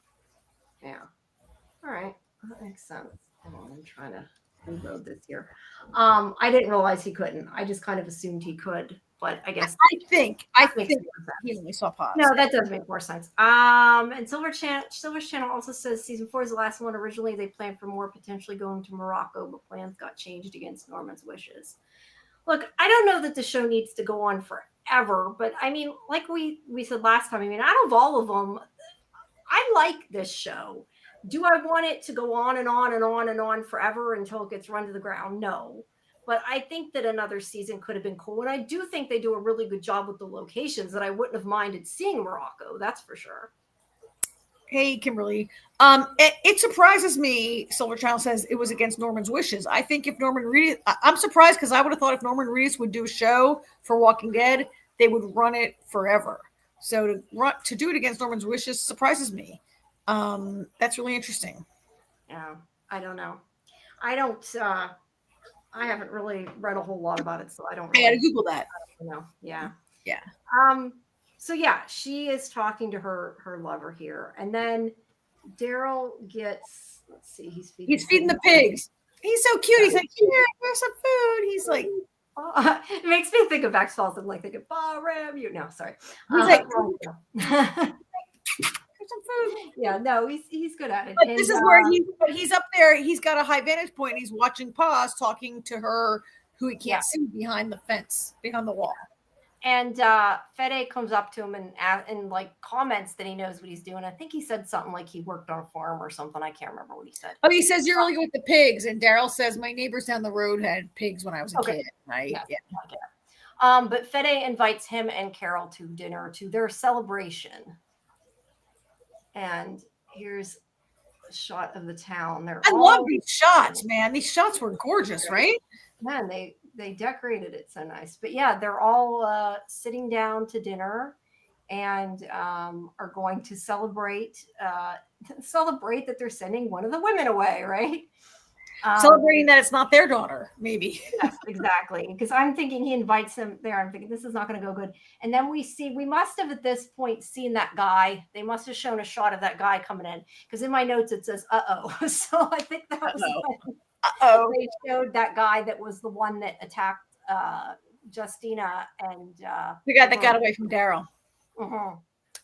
[SPEAKER 1] Yeah. All right. That makes sense. I'm trying to reload this here. I didn't realize he couldn't. I just kind of assumed he could, but I guess
[SPEAKER 2] I think he only saw Paz.
[SPEAKER 1] No, that does make more sense. And Silver's channel also says season 4 is the last one. Originally, they planned for more, potentially going to Morocco, but plans got changed against Norman's wishes. Look, I don't know that the show needs to go on forever, but I mean, like we said last time, I mean, out of all of them, I like this show. Do I want it to go on and on and on and on forever until it gets run to the ground? No. But I think that another season could have been cool. And I do think they do a really good job with the locations that I wouldn't have minded seeing Morocco. That's for sure.
[SPEAKER 2] Hey, Kimberly. It surprises me. Silver Channel says it was against Norman's wishes. I think if Norman Reedus, I'm surprised because I would have thought if Norman Reedus would do a show for Walking Dead, they would run it forever. So to do it against Norman's wishes surprises me. That's really interesting.
[SPEAKER 1] Yeah, I don't know. I don't. I haven't really read a whole lot about it, so I don't
[SPEAKER 2] I got to
[SPEAKER 1] really
[SPEAKER 2] Google that.
[SPEAKER 1] know. Yeah.
[SPEAKER 2] Yeah.
[SPEAKER 1] So yeah, she is talking to her lover here, and then Daryl gets. Let's see, he's
[SPEAKER 2] feeding the pigs. He's so cute. He's like, here, here's some food. He's like,
[SPEAKER 1] it makes me think of Max Falls. I'm like thinking, Ram, you. No, sorry.
[SPEAKER 2] He's like,
[SPEAKER 1] some food. Yeah, no, he's good at it.
[SPEAKER 2] But this is where he's up there. He's got a high vantage point. He's watching Paz talking to her, who he can't see behind the fence, behind the wall.
[SPEAKER 1] And Fede comes up to him and like comments that he knows what he's doing. I think he said something like he worked on a farm or something. I can't remember what he said.
[SPEAKER 2] Oh, he says you're really good with the pigs, and Daryl says my neighbors down the road had pigs when I was a kid. Right?
[SPEAKER 1] Yes, yeah. But Fede invites him and Carol to dinner to their celebration. And here's a shot of the town.
[SPEAKER 2] I love these shots, man. These shots were gorgeous, right?
[SPEAKER 1] Man, they decorated it so nice. But yeah, they're all sitting down to dinner and are going to celebrate that they're sending one of the women away, right?
[SPEAKER 2] Celebrating that it's not their daughter, maybe.
[SPEAKER 1] Yes, exactly. Because I'm thinking he invites them there. I'm thinking this is not going to go good. And then we must have at this point seen that guy. They must have shown a shot of that guy coming in. Because in my notes it says, uh-oh. So I think that was they showed that guy that was the one that attacked Justina and
[SPEAKER 2] the guy that got away from Daryl.
[SPEAKER 1] Mm-hmm.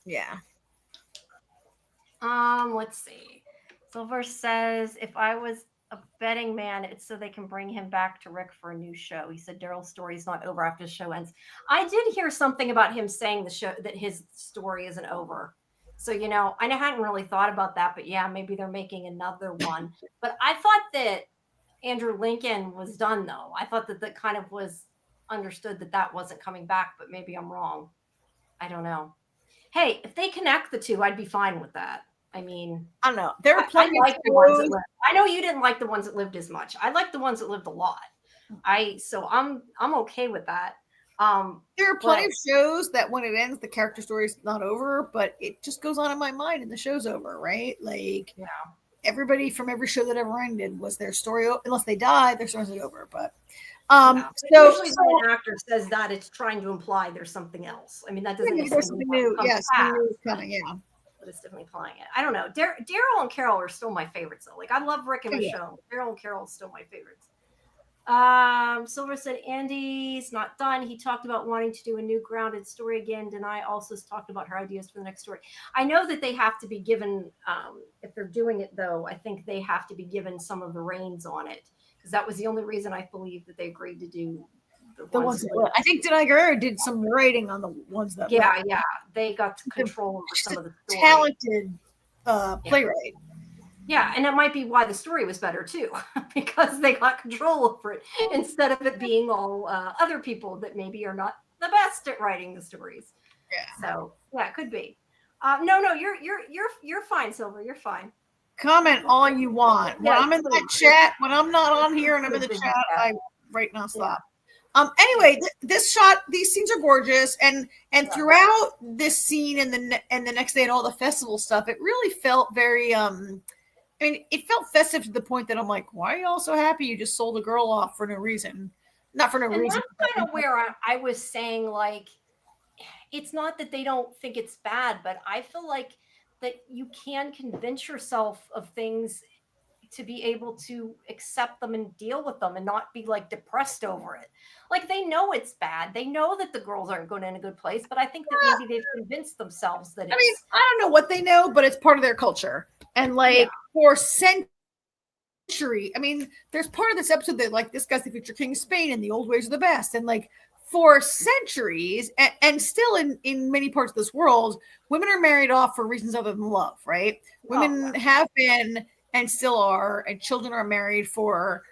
[SPEAKER 2] Yeah.
[SPEAKER 1] Let's see. Silver says, if I was a betting man, it's so they can bring him back to Rick for a new show. He said Daryl's story is not over after the show ends. I did hear something about him saying that his story isn't over. So, I hadn't really thought about that, but yeah, maybe they're making another one. But I thought that Andrew Lincoln was done, though. I thought that kind of was understood that wasn't coming back, but maybe I'm wrong. I don't know. Hey, if they connect the two, I'd be fine with that. I mean,
[SPEAKER 2] I don't know. There are plenty
[SPEAKER 1] of the ones that lived. I know you didn't like the ones that lived as much. I like the ones that lived a lot. So I'm okay with that.
[SPEAKER 2] There are plenty of shows that when it ends, the character story is not over, but it just goes on in my mind and the show's over, right? Like, everybody from every show that ever ended was their story, unless they die, their story's over. But
[SPEAKER 1] so usually when an actor says that, it's trying to imply there's something else. I mean, that doesn't mean
[SPEAKER 2] there's something new. Yes, something new is coming. Yeah.
[SPEAKER 1] But it's definitely implying it. I don't know. Daryl and Carol are still my favorites, though. Like, I love Rick and Michonne. Daryl and Carol are still my favorites. Silver said Andy's not done. He talked about wanting to do a new grounded story again. Denai also talked about her ideas for the next story. I know that they have to be given, if they're doing it, though, I think they have to be given some of the reins on it. Because that was the only reason I believe that they agreed to do the ones that
[SPEAKER 2] I think Denai Guerrero did some writing on the ones that
[SPEAKER 1] they got to control over some of the story.
[SPEAKER 2] Talented playwright.
[SPEAKER 1] Yeah, and it might be why the story was better too, because they got control over it instead of it being all other people that maybe are not the best at writing the stories. Yeah. So yeah, it could be. No, you're fine, Silver. You're fine.
[SPEAKER 2] Comment all you want. When I'm in that chat, when I'm not on here and I'm in the chat, I right now stop. Anyway, this shot, these scenes are gorgeous, and throughout this scene and the next day and all the festival stuff, it really felt very it felt festive to the point that I'm like, why are you all so happy you just sold a girl off for no reason? Not for no reason.
[SPEAKER 1] That's kind of where I was saying, like, it's not that they don't think it's bad, but I feel like that you can convince yourself of things to be able to accept them and deal with them and not be like depressed over it. Like, they know it's bad. They know that the girls aren't going in a good place, but I think that maybe they've convinced themselves that
[SPEAKER 2] I mean, I don't know what they know, but it's part of their culture. And like for century, I mean, there's part of this episode that like this guy's the future king of Spain and the old ways are the best. And like for centuries and still in many parts of this world, women are married off for reasons other than love, right? Women have been and still are, and children are married for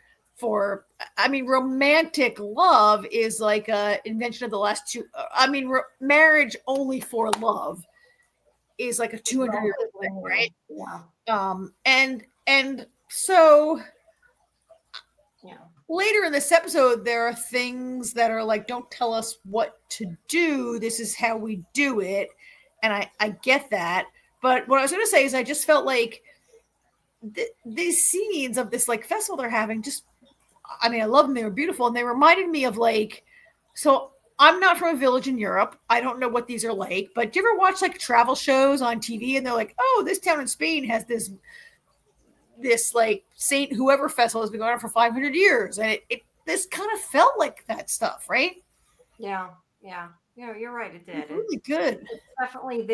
[SPEAKER 2] I mean, romantic love is like a invention of the last two. I mean, marriage only for love is like a 200-year-old thing, right?
[SPEAKER 1] Yeah.
[SPEAKER 2] And so
[SPEAKER 1] Yeah.
[SPEAKER 2] later in this episode, there are things that are like, don't tell us what to do. This is how we do it. And I get that. But what I was going to say is I just felt like these scenes of this like festival they're having just, I mean, I love them. They were beautiful. And they reminded me of like, so I'm not from a village in Europe. I don't know what these are like, but do you ever watch like travel shows on TV and they're like, oh, this town in Spain has this like Saint whoever festival has been going on for 500 years. And this kind of felt like that stuff, right?
[SPEAKER 1] Yeah. You're right. It did.
[SPEAKER 2] It's really good.
[SPEAKER 1] It's definitely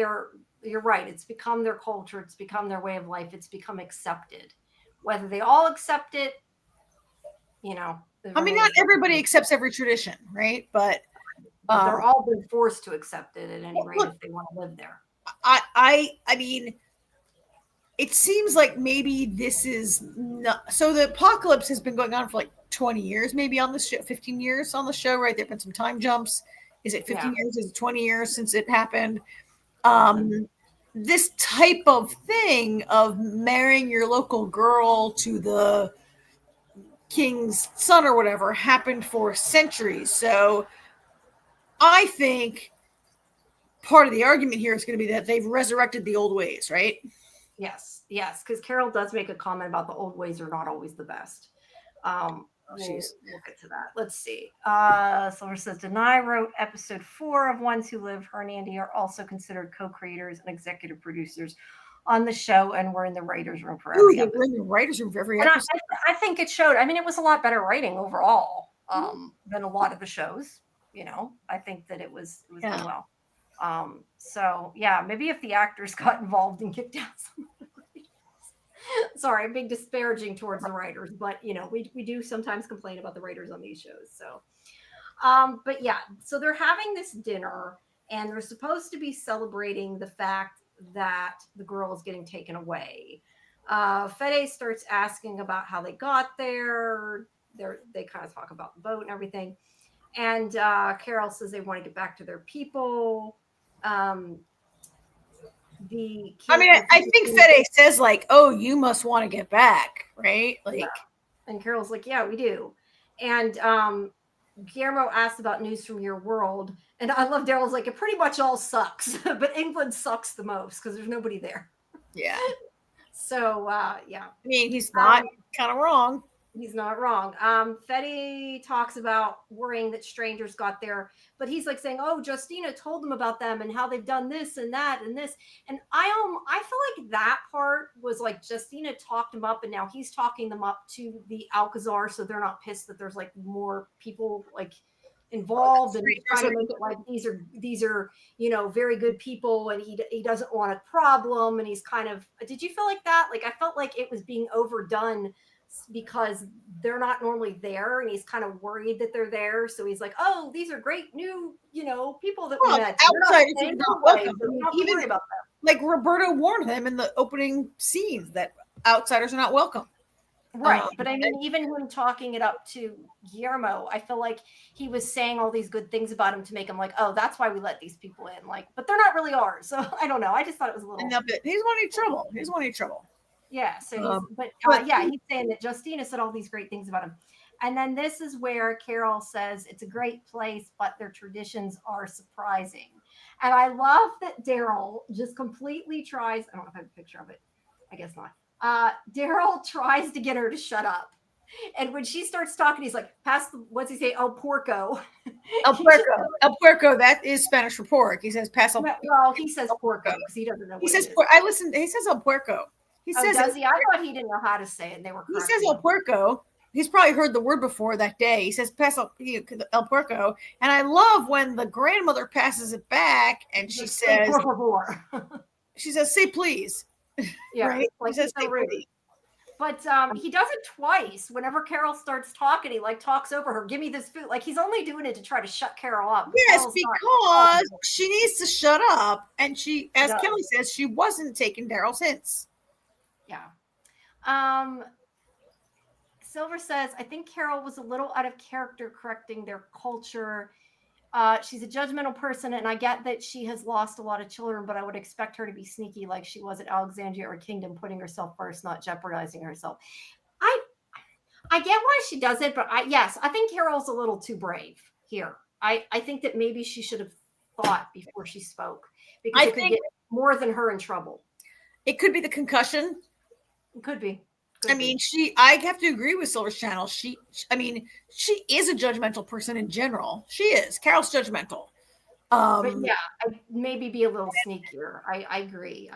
[SPEAKER 1] you're right. It's become their culture. It's become their way of life. It's become accepted. Whether they all accept it,
[SPEAKER 2] I mean, not everybody accepts every tradition, right? But
[SPEAKER 1] they're all been forced to accept it at any rate if they want to live there.
[SPEAKER 2] I mean, it seems like maybe this is not. So the apocalypse has been going on for like 20 years, maybe on the show, 15 years on the show, right? There've been some time jumps. Is it 15 years? Is it 20 years since it happened? This type of thing of marrying your local girl to the king's son or whatever happened for centuries. So I think part of the argument here is going to be that they've resurrected the old ways, right?
[SPEAKER 1] Yes, because Carol does make a comment about the old ways are not always the best. We'll get to that. Let's see. Silver says, Denai wrote episode 4 of Ones Who Live. Her and Andy are also considered co-creators and executive producers on the show, and we're in the writers' room for every episode.
[SPEAKER 2] We're in the writers' room for every episode.
[SPEAKER 1] I think it showed. I mean, it was a lot better writing overall than a lot of the shows. I think that it was done well. So yeah, maybe if the actors got involved and kicked out some of the writers. Sorry, I'm being disparaging towards the writers, but we do sometimes complain about the writers on these shows. So, but yeah, so they're having this dinner and they're supposed to be celebrating the fact that the girl is getting taken away. Fede starts asking about how they got there. They kind of talk about the boat and everything. And Carol says they want to get back to their people. I
[SPEAKER 2] think Fede says like, "Oh, you must want to get back, right?" Like,
[SPEAKER 1] and Carol's like, "Yeah, we do." And Guillermo asked about news from your world, and I love Daryl's like, "It pretty much all sucks, but England sucks the most because there's nobody there."
[SPEAKER 2] Yeah.
[SPEAKER 1] So yeah.
[SPEAKER 2] I mean, he's not kind of wrong.
[SPEAKER 1] He's not wrong. Fede talks about worrying that strangers got there, but he's like saying, "Oh, Justina told them about them and how they've done this and that and this." And I feel like that part was like Justina talked them up, and now he's talking them up to the Alcazar, so they're not pissed that there's like more people like involved, and he's trying to make it like these are very good people, and he doesn't want a problem, and he's kind of. Did you feel like that? Like I felt like it was being overdone because they're not normally there, and he's kind of worried that they're there. So he's like, "Oh, these are great new, people that we met.
[SPEAKER 2] Outsiders are not welcome.
[SPEAKER 1] Even about them."
[SPEAKER 2] Like Roberto warned him in the opening scenes that outsiders are not welcome.
[SPEAKER 1] Right. But I mean, even him talking it up to Guillermo, I feel like he was saying all these good things about him to make him like, "Oh, that's why we let these people in." Like, but they're not really ours. So I don't know. I just thought it was a little.
[SPEAKER 2] He's wanting trouble.
[SPEAKER 1] Yeah. So, he's saying that Justina said all these great things about him. And then this is where Carol says it's a great place, but their traditions are surprising. And I love that Daryl just completely tries. I don't know if I have a picture of it. I guess not. Daryl tries to get her to shut up. And when she starts talking, he's like, what's he say? El puerco.
[SPEAKER 2] El puerco. El puerco. That is Spanish for pork. He says, pass el.
[SPEAKER 1] Well, he says porco because he doesn't know.
[SPEAKER 2] He says, he says el puerco. He says,
[SPEAKER 1] does he? I thought he didn't know how to say it. And they were.
[SPEAKER 2] He says el puerco. He's probably heard the word before that day. He says, pass el puerco. And I love when the grandmother passes it back and she says,
[SPEAKER 1] por favor.
[SPEAKER 2] She says, say please.
[SPEAKER 1] Yeah,
[SPEAKER 2] right?
[SPEAKER 1] Like he says, say please. But he does it twice. Whenever Carol starts talking, he like talks over her. Give me this food. Like he's only doing it to try to shut Carol up.
[SPEAKER 2] Yes, because she needs to shut up. And she, as Kelly says, she wasn't taking Daryl's hints.
[SPEAKER 1] Yeah. Silver says, I think Carol was a little out of character correcting their culture. She's a judgmental person, and I get that she has lost a lot of children, but I would expect her to be sneaky like she was at Alexandria or Kingdom, putting herself first, not jeopardizing herself. I I get why she does it, but I think Carol's a little too brave here. I think that maybe she should have thought before she spoke, because it could get more than her in trouble.
[SPEAKER 2] It could be the concussion.
[SPEAKER 1] It could be.
[SPEAKER 2] I mean, I have to agree with Silver's Channel. She is a judgmental person in general. She is. Carol's judgmental.
[SPEAKER 1] But yeah, maybe be a little sneakier. I agree.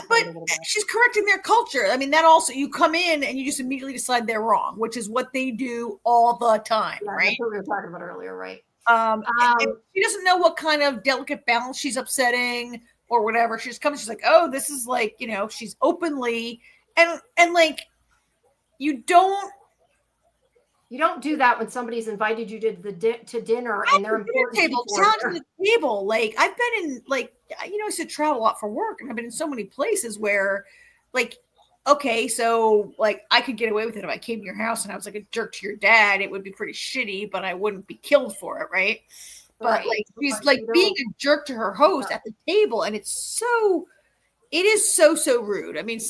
[SPEAKER 2] But she's correcting their culture. I mean, that also, you come in and you just immediately decide they're wrong, which is what they do all the time, right?
[SPEAKER 1] That's what we were talking about earlier, right?
[SPEAKER 2] And she doesn't know what kind of delicate balance she's upsetting or whatever. She just comes, she's like, oh, this is like, she's openly and like, you don't
[SPEAKER 1] do that when somebody's invited you to dinner and they're important
[SPEAKER 2] table, challenging the table. Like, I've been in, like, I used to travel a lot for work, and I've been in so many places where, like, okay, so like I could get away with it if I came to your house and I was like a jerk to your dad. It would be pretty shitty, but I wouldn't be killed for it, right? But like, she's like being a jerk to her host at the table, and it is so rude. I mean,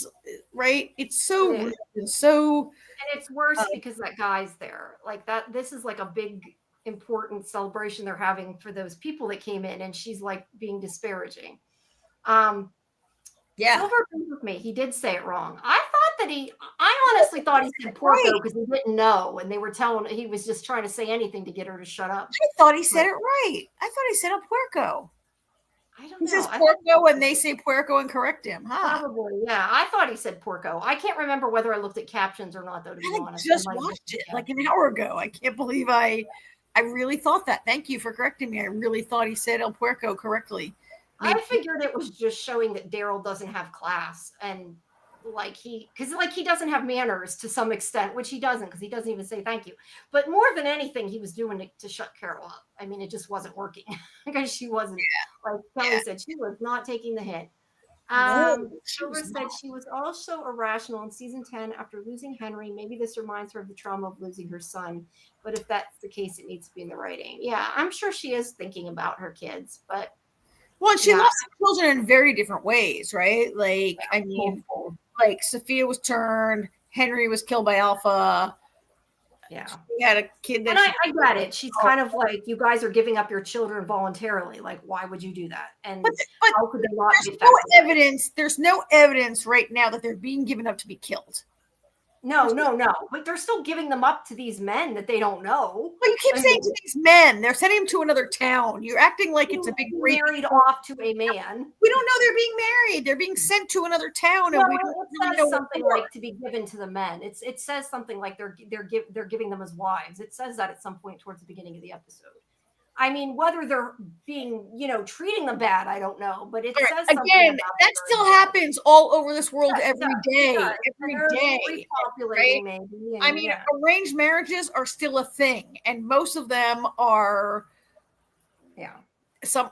[SPEAKER 2] right? It's so rude and so.
[SPEAKER 1] And it's worse because that guy's there. Like that, this is like a big, important celebration they're having for those people that came in, and she's like being disparaging. Silver agrees with me. He did say it wrong. I honestly thought he said Porco because he didn't know, and they were he was just trying to say anything to get her to shut up.
[SPEAKER 2] I thought he said it right. I thought he said a Puerco.
[SPEAKER 1] I don't know.
[SPEAKER 2] He says Porco and they say Puerco and correct him, huh?
[SPEAKER 1] Probably, yeah. I thought he said Porco. I can't remember whether I looked at captions or not, though, to be honest.
[SPEAKER 2] I just watched it like an hour ago. I can't believe I really thought that. Thank you for correcting me. I really thought he said El Puerco correctly.
[SPEAKER 1] I figured it was just showing that Daryl doesn't have class, and he doesn't have manners to some extent, which he doesn't, because he doesn't even say thank you. But more than anything, he was doing to shut Carol up. I mean, it just wasn't working because she wasn't, like Kelly said, she was not taking the hit. Silver said she was also irrational in season 10 after losing Henry. Maybe this reminds her of the trauma of losing her son. But if that's the case, it needs to be in the writing. Yeah, I'm sure she is thinking about her kids, but.
[SPEAKER 2] Well, she lost her children in very different ways, right? Like, I mean, like Sophia was turned, Henry was killed by Alpha.
[SPEAKER 1] Yeah.
[SPEAKER 2] She had a kid that.
[SPEAKER 1] And I get it. She's kind of like, you guys are giving up your children voluntarily. Like, why would you do that? And
[SPEAKER 2] but
[SPEAKER 1] how could they not be
[SPEAKER 2] there's no evidence right now that they're being given up to be killed.
[SPEAKER 1] No. But they're still giving them up to these men that they don't know.
[SPEAKER 2] Well, you keep saying to these men, they're sending them to another town. You're acting like it's a big
[SPEAKER 1] married off to a man.
[SPEAKER 2] We don't know they're being married. They're being sent to another town.
[SPEAKER 1] Well, and we don't really know something like to be given to the men. It says something like they're giving them as wives. It says that at some point towards the beginning of the episode. I mean, whether they're being, treating them bad, I don't know. But it says something
[SPEAKER 2] again, that still happens all over this world every day. Every day. Right?
[SPEAKER 1] Maybe,
[SPEAKER 2] I mean, arranged marriages are still a thing, and most of them are.
[SPEAKER 1] Yeah.
[SPEAKER 2] Some,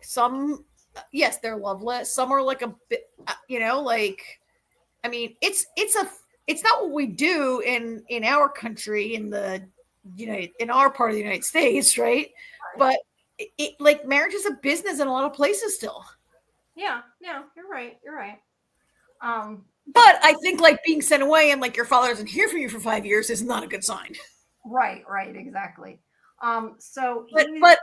[SPEAKER 2] some, yes, they're loveless. Some are like a bit, like, I mean, it's not what we do in our country in our part of the United States, right? But it like marriage is a business in a lot of places still.
[SPEAKER 1] Yeah, you're right.
[SPEAKER 2] But I think like being sent away and like your father doesn't hear from you for 5 years is not a good sign.
[SPEAKER 1] Right, exactly.
[SPEAKER 2] But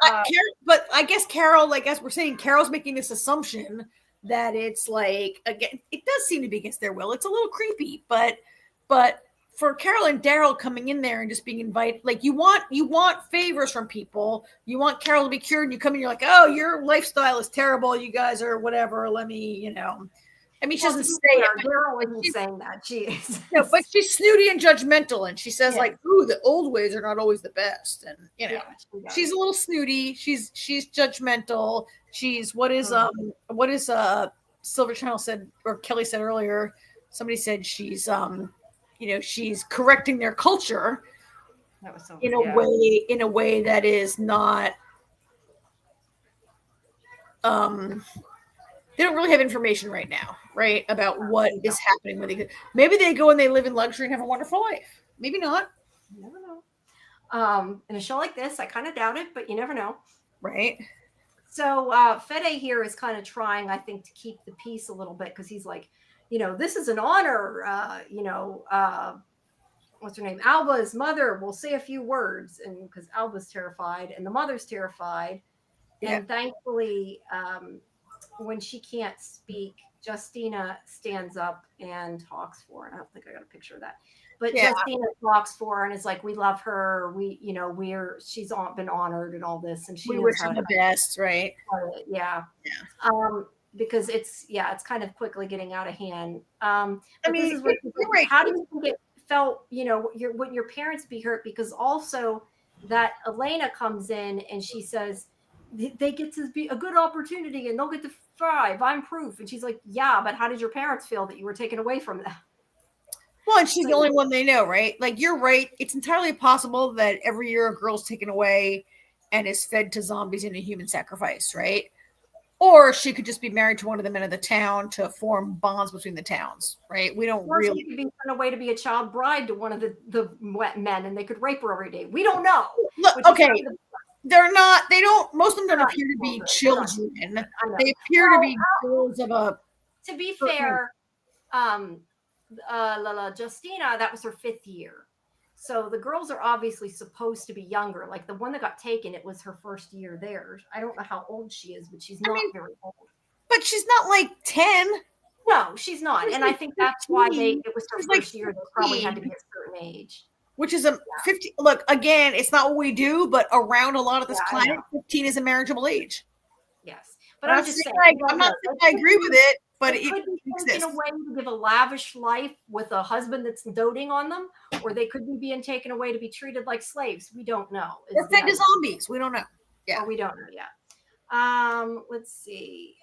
[SPEAKER 2] I guess Carol, like as we're saying, Carol's making this assumption that it's like, again, it does seem to be against their will. It's a little creepy, but for Carol and Daryl coming in there and just being invited, like you want favors from people. You want Carol to be cured, and you come in, you're like, oh, your lifestyle is terrible. You guys are whatever. Let me, I mean, she doesn't say it.
[SPEAKER 1] Daryl isn't saying that. She is.
[SPEAKER 2] No, but she's snooty and judgmental, and she says like, ooh, the old ways are not always the best, and she's a little snooty. She's judgmental. She's what is Silver Channel said, or Kelly said earlier. Somebody said she's she's correcting their culture in a way that is not. They don't really have information right now, right, about what is happening with it. Maybe they go and they live in luxury and have a wonderful life. Maybe not.
[SPEAKER 1] Never know. In a show like this, I kind of doubt it, but you never know.
[SPEAKER 2] Right.
[SPEAKER 1] So Fede here is kind of trying, I think, to keep the peace a little bit because he's like, this is an honor. What's her name? Alba's mother will say a few words, and because Alba's terrified and the mother's terrified.
[SPEAKER 2] Yeah.
[SPEAKER 1] And thankfully, when she can't speak, Justina stands up and talks for her. I don't think I got a picture of that. But
[SPEAKER 2] Yeah.
[SPEAKER 1] Justina talks for her and is like, we love her. She's been honored and all this. And she
[SPEAKER 2] We
[SPEAKER 1] knows
[SPEAKER 2] wish
[SPEAKER 1] how
[SPEAKER 2] her
[SPEAKER 1] to
[SPEAKER 2] the best, right?
[SPEAKER 1] yeah.
[SPEAKER 2] Yeah.
[SPEAKER 1] Because it's kind of quickly getting out of hand.
[SPEAKER 2] I
[SPEAKER 1] But
[SPEAKER 2] mean,
[SPEAKER 1] this is what
[SPEAKER 2] you're right.
[SPEAKER 1] how do you think it felt, when your parents be hurt? Because also that Elena comes in and she says they get to be a good opportunity and they'll get to thrive. I'm proof. And she's like, yeah, but how did your parents feel that you were taken away from them?
[SPEAKER 2] Well, and she's the only one they know, right? Like, you're right. It's entirely possible that every year a girl's taken away and is fed to zombies in a human sacrifice, right? Or she could just be married to one of the men of the town to form bonds between the towns, right? We don't really.
[SPEAKER 1] She could be sent away to be a child bride to one of the men, and they could rape her every day. We don't know.
[SPEAKER 2] Look, okay, they're not. They don't. Most of them don't appear to be children. They appear to be girls of a.
[SPEAKER 1] To be fair, Justina, that was her 5th year. So the girls are obviously supposed to be younger. Like the one that got taken, it was her 1st year there. I don't know how old she is, but she's not very old.
[SPEAKER 2] But she's not like 10.
[SPEAKER 1] No, she's not. And I think that's why it was her 1st year. They probably had to be a certain age.
[SPEAKER 2] Which is a 15. Look, again, it's not what we do, but around a lot of this planet, 15 is a marriageable age.
[SPEAKER 1] Yes. But I'm just saying.
[SPEAKER 2] I'm not saying I agree with it, but it
[SPEAKER 1] could be taken away to give a lavish life with a husband that's doting on them, or they could be being taken away to be treated like slaves. We don't know.
[SPEAKER 2] Or fed to zombies. We don't know. Yeah.
[SPEAKER 1] Or we don't know yet. Let's see.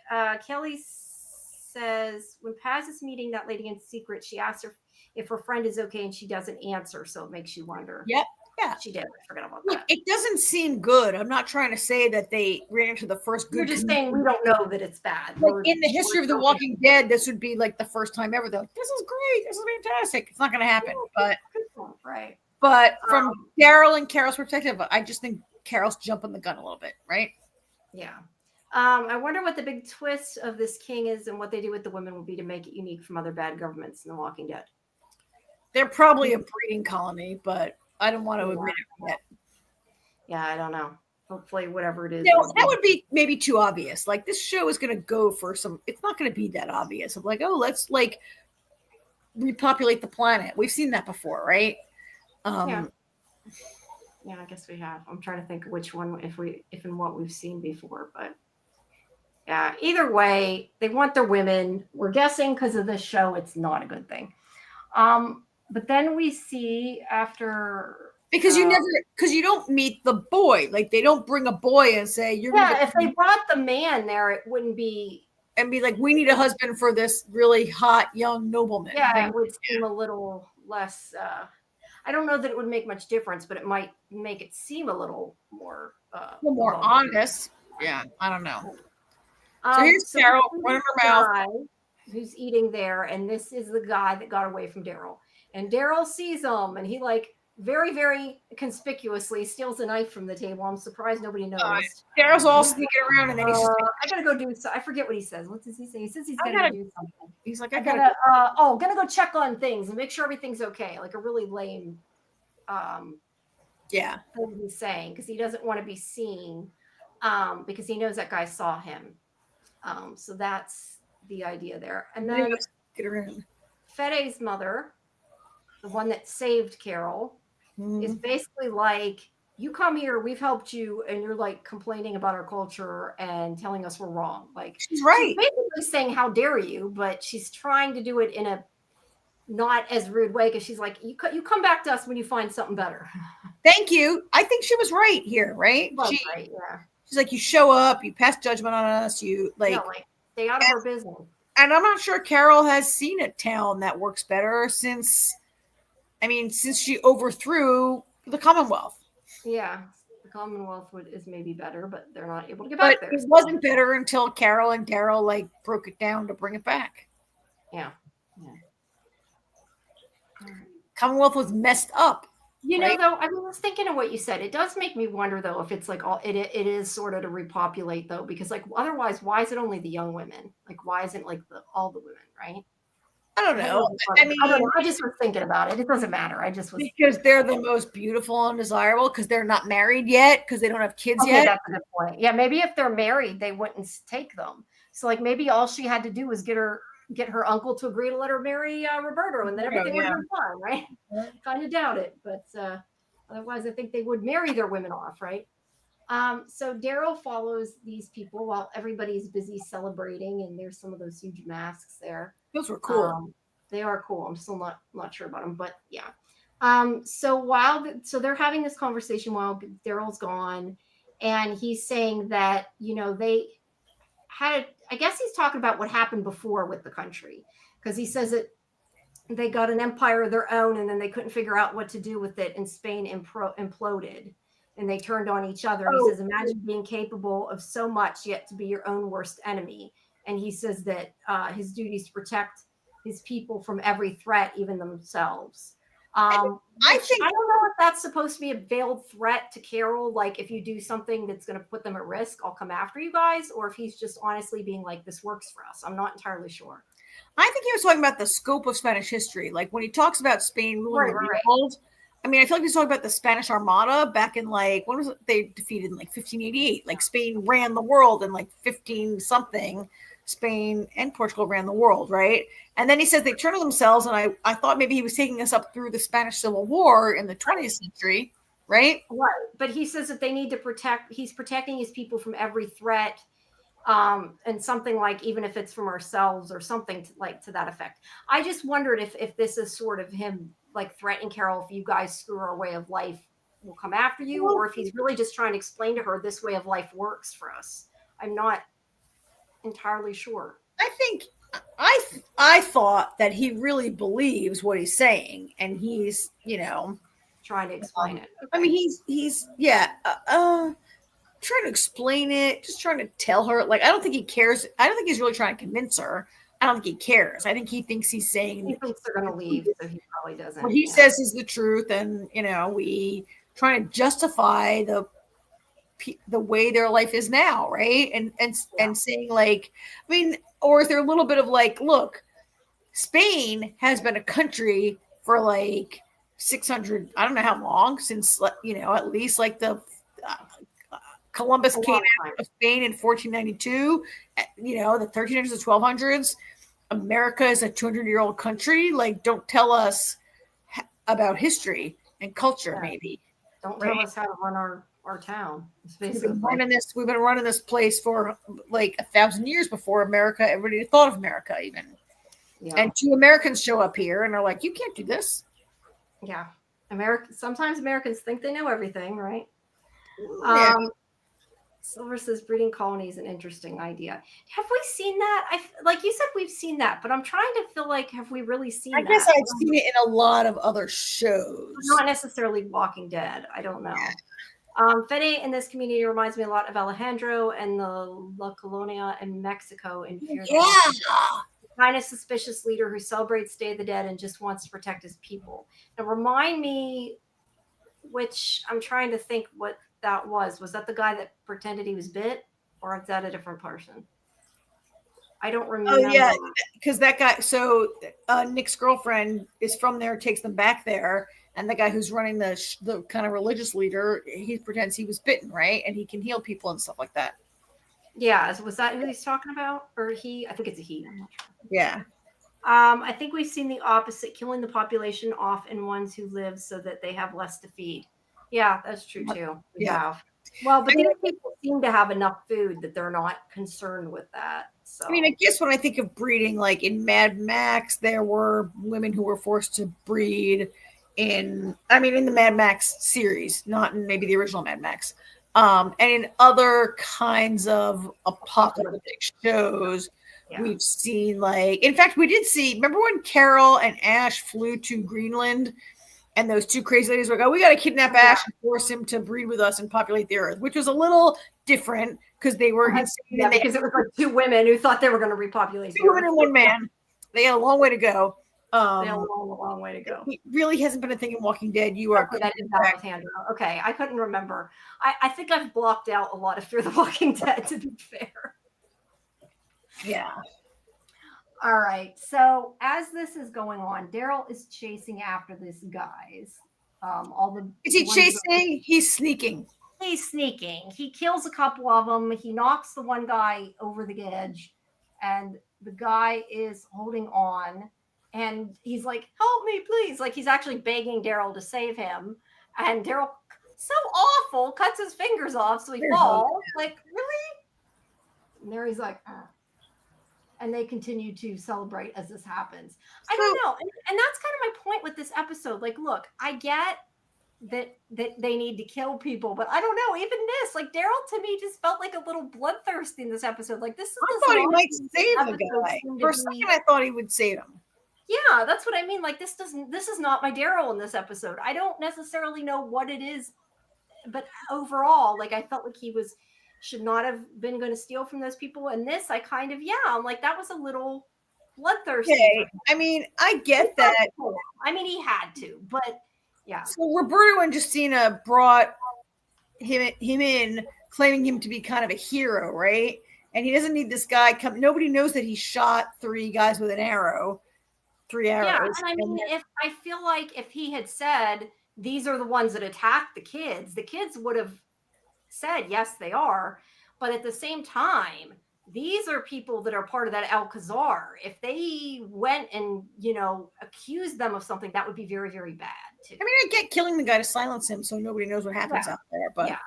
[SPEAKER 1] Kelly says, when Paz is meeting that lady in secret, she asks her if her friend is okay, and she doesn't answer, so it makes you wonder.
[SPEAKER 2] Yep. Yeah.
[SPEAKER 1] She did. I forgot about
[SPEAKER 2] Look,
[SPEAKER 1] that.
[SPEAKER 2] it doesn't seem good. I'm not trying to say that they ran into the first good.
[SPEAKER 1] You're just saying we don't know that it's bad.
[SPEAKER 2] Like in the history of The Walking Dead, this would be like the first time ever. They're like, this is great. This is fantastic. It's not going to happen. But
[SPEAKER 1] right.
[SPEAKER 2] But from Daryl and Carol's perspective, I just think Carol's jumping the gun a little bit, right?
[SPEAKER 1] Yeah. I wonder what the big twist of this king is and what they do with the women will be to make it unique from other bad governments in The Walking Dead.
[SPEAKER 2] They're probably a breeding colony, but I don't want to admit it yet.
[SPEAKER 1] Yeah, I don't know. Hopefully, whatever it is.
[SPEAKER 2] That would be maybe too obvious. Like, this show is going to go for some. It's not going to be that obvious. Of like, oh, let's like repopulate the planet. We've seen that before, right?
[SPEAKER 1] Yeah, I guess we have. I'm trying to think which one, if and what we've seen before, but yeah. Either way, they want their women. We're guessing because of this show, it's not a good thing. But then we see after
[SPEAKER 2] because you don't meet the boy. Like, they don't bring a boy and say you're.
[SPEAKER 1] Yeah, if they brought the man there, it wouldn't be.
[SPEAKER 2] And be like, we need a husband for this really hot young nobleman.
[SPEAKER 1] Yeah, it would seem a little less. I don't know that it would make much difference, but it might make it seem a little more.
[SPEAKER 2] More honest. Yeah, I don't know. So here's Carol running her mouth.
[SPEAKER 1] Who's eating there, and this is the guy that got away from Daryl. And Daryl sees him, and he like very, very conspicuously steals a knife from the table. I'm surprised nobody noticed.
[SPEAKER 2] Daryl's all sneaking around, and then he's just
[SPEAKER 1] I gotta go do. I forget what he says. What does he say? He says he's gonna do something.
[SPEAKER 2] He's like,
[SPEAKER 1] gonna go check on things and make sure everything's okay. Like a really lame,
[SPEAKER 2] thing
[SPEAKER 1] he's saying, because he doesn't want to be seen, because he knows that guy saw him. So that's the idea there. And then
[SPEAKER 2] get around.
[SPEAKER 1] Fede's mother, the one that saved Carol, is basically like, you come here, we've helped you, and you're like complaining about our culture and telling us we're wrong. Like,
[SPEAKER 2] she's right.
[SPEAKER 1] She's basically saying, how dare you? But she's trying to do it in a not as rude way, because she's like, you come back to us when you find something better.
[SPEAKER 2] Thank you. I think she was right here, right?
[SPEAKER 1] Right, yeah.
[SPEAKER 2] She's like, you show up, you pass judgment on us, you like
[SPEAKER 1] stay out of her business.
[SPEAKER 2] And I'm not sure Carol has seen a town that works better since she overthrew the Commonwealth.
[SPEAKER 1] Yeah, the Commonwealth is maybe better, but they're not able to get back there.
[SPEAKER 2] It wasn't better until Carol and Daryl like broke it down to bring it back.
[SPEAKER 1] Yeah.
[SPEAKER 2] Commonwealth was messed up.
[SPEAKER 1] You know,
[SPEAKER 2] right?
[SPEAKER 1] though, I was thinking of what you said. It does make me wonder, though, if it's like it is sort of to repopulate, though, because like otherwise, why is it only the young women? Like, why isn't like all the women, right?
[SPEAKER 2] I don't
[SPEAKER 1] I don't know.
[SPEAKER 2] know. I
[SPEAKER 1] I don't know.
[SPEAKER 2] mean,
[SPEAKER 1] I just was thinking about it. It doesn't matter. I just was
[SPEAKER 2] because they're the most beautiful and desirable because they're not married yet because they don't have kids
[SPEAKER 1] okay.
[SPEAKER 2] yet.
[SPEAKER 1] That's a good point. Yeah, maybe if they're married, they wouldn't take them. So like maybe all she had to do was get her uncle to agree to let her marry Roberto, and then
[SPEAKER 2] Oh,
[SPEAKER 1] everything would
[SPEAKER 2] yeah.
[SPEAKER 1] have been fine, right? Kind of doubt it, but otherwise, I think they would marry their women off, right? So Daryl follows these people while everybody's busy celebrating, and there's some of those huge masks there.
[SPEAKER 2] Those were cool.
[SPEAKER 1] They are cool. I'm still not sure about them, but yeah. So they're having this conversation while Daryl's gone, and he's saying that they had. I guess he's talking about what happened before with the country, because he says that they got an empire of their own and then they couldn't figure out what to do with it, and Spain imploded and they turned on each other. And he says, imagine being capable of so much yet to be your own worst enemy. And he says that his duty is to protect his people from every threat, even themselves. I think I don't know if that's supposed to be a veiled threat to Carol, like if you do something that's going to put them at risk, I'll come after you guys, or if he's just honestly being like, this works for us. I'm not entirely sure.
[SPEAKER 2] I think he was talking about the scope of Spanish history. Like when he talks about Spain ruling the world, I mean, I feel like he's talking about the Spanish Armada back in like, when was it? They defeated in like 1588. Like Spain ran the world in like 15 something. Spain and Portugal ran the world, right? And then he says they turned on themselves. And I thought maybe he was taking us up through the Spanish Civil War in the 20th century, right?
[SPEAKER 1] Right. But he says that they need to he's protecting his people from every threat. And something like, even if it's from ourselves or something to that effect. I just wondered if this is sort of him like threatening Carol, if you guys screw our way of life, we'll come after you, or if he's really just trying to explain to her this way of life works for us. I'm not entirely sure.
[SPEAKER 2] I think I thought that he really believes what he's saying, and he's
[SPEAKER 1] trying to explain it.
[SPEAKER 2] Okay. I mean, he's trying to explain it, just trying to tell her. Like, I don't think he cares. I don't think he's really trying to convince her. I don't think he cares. I think he thinks he's saying
[SPEAKER 1] he thinks they're going to leave, so he probably doesn't.
[SPEAKER 2] What he says is the truth, and we trying to justify the way their life is now, right? And saying like, I mean, or is there a little bit of like, look, Spain has been a country for like 600, I don't know how long, since at least like the Columbus came out of Spain in 1492, the 1300s to 1200s. America is a 200-year-old country. Like, don't tell us about history and culture, maybe.
[SPEAKER 1] Don't tell us how to run our town.
[SPEAKER 2] We've been running this place for like 1,000 years before America, everybody thought of America even. Yeah. And 2 Americans show up here and are like, you can't do this.
[SPEAKER 1] Yeah. Sometimes Americans think they know everything, right?
[SPEAKER 2] Yeah.
[SPEAKER 1] Silver says breeding colony is an interesting idea. Have we seen that? Like you said, we've seen that, but I'm trying to feel like, have we really seen that?
[SPEAKER 2] I guess I've seen it in a lot of other shows.
[SPEAKER 1] Not necessarily Walking Dead. I don't know. Yeah. Fede in this community reminds me a lot of Alejandro and the La Colonia in Mexico. Kind of suspicious leader who celebrates Day of the Dead and just wants to protect his people. Now remind me, which I'm trying to think what that was that the guy that pretended he was bit, or is that a different person? I don't remember.
[SPEAKER 2] Oh yeah, because that guy, so Nick's girlfriend is from there, takes them back there, and the guy who's running the kind of religious leader, he pretends he was bitten, right? And he can heal people and stuff like that.
[SPEAKER 1] Yeah, was that who he's talking about? Or he? I think it's a he. I'm not sure.
[SPEAKER 2] Yeah.
[SPEAKER 1] I think we've seen the opposite, killing the population off and ones who live so that they have less to feed. Yeah, that's true too.
[SPEAKER 2] Yeah.
[SPEAKER 1] Well, but these people seem to have enough food that they're not concerned with that. So
[SPEAKER 2] I mean, I guess when I think of breeding, like in Mad Max, there were women who were forced to breed in the Mad Max series, not in maybe the original Mad Max. And in other kinds of apocalyptic shows, we've seen in fact, we did see, remember when Carol and Ash flew to Greenland? And those 2 crazy ladies were like, we got to kidnap Ash and force him to breed with us and populate the earth, which was a little different because they were insane.
[SPEAKER 1] Yeah, because it was like 2 women who thought they were going to repopulate.
[SPEAKER 2] 2 women and 1 man. They had a long way to go.
[SPEAKER 1] They have a long way to go.
[SPEAKER 2] It really hasn't been a thing in Walking Dead. You are
[SPEAKER 1] that is that with Andrew. Okay, I couldn't remember. I think I've blocked out a lot of Fear the Walking Dead, to be fair.
[SPEAKER 2] Yeah.
[SPEAKER 1] All right. So as this is going on, Daryl is chasing after these guys.
[SPEAKER 2] Is he chasing? He's sneaking.
[SPEAKER 1] He's sneaking. He kills a couple of them. He knocks the one guy over the edge, and the guy is holding on. And he's like, "Help me, please!" Like he's actually begging Daryl to save him. And Daryl, so awful, cuts his fingers off, so he falls. Like, really? And there he's like, and they continue to celebrate as this happens. I don't know, and that's kind of my point with this episode. Like, look, I get that they need to kill people, but I don't know. Even this, like Daryl, to me, just felt like a little bloodthirsty in this episode. Like this is.
[SPEAKER 2] I thought he might save the guy. For a second, I thought he would save him.
[SPEAKER 1] Yeah, that's what I mean. Like this is not my Daryl in this episode. I don't necessarily know what it is, but overall, like I felt like he should not have been going to steal from those people. And this, I kind of, I'm like, that was a little bloodthirsty.
[SPEAKER 2] Okay. I mean, I get that.
[SPEAKER 1] I mean, he had to, but yeah.
[SPEAKER 2] So Roberto and Justina brought him in, claiming him to be kind of a hero, right? And he doesn't need this guy come. Nobody knows that he shot 3 guys with an arrow. 3 arrows.
[SPEAKER 1] Yeah, and I mean, I feel like if he had said these are the ones that attacked the kids would have said yes, they are. But at the same time, these are people that are part of that Alcazar. If they went and accused them of something, that would be very, very bad too.
[SPEAKER 2] I mean, I get killing the guy to silence him so nobody knows what happens out there, but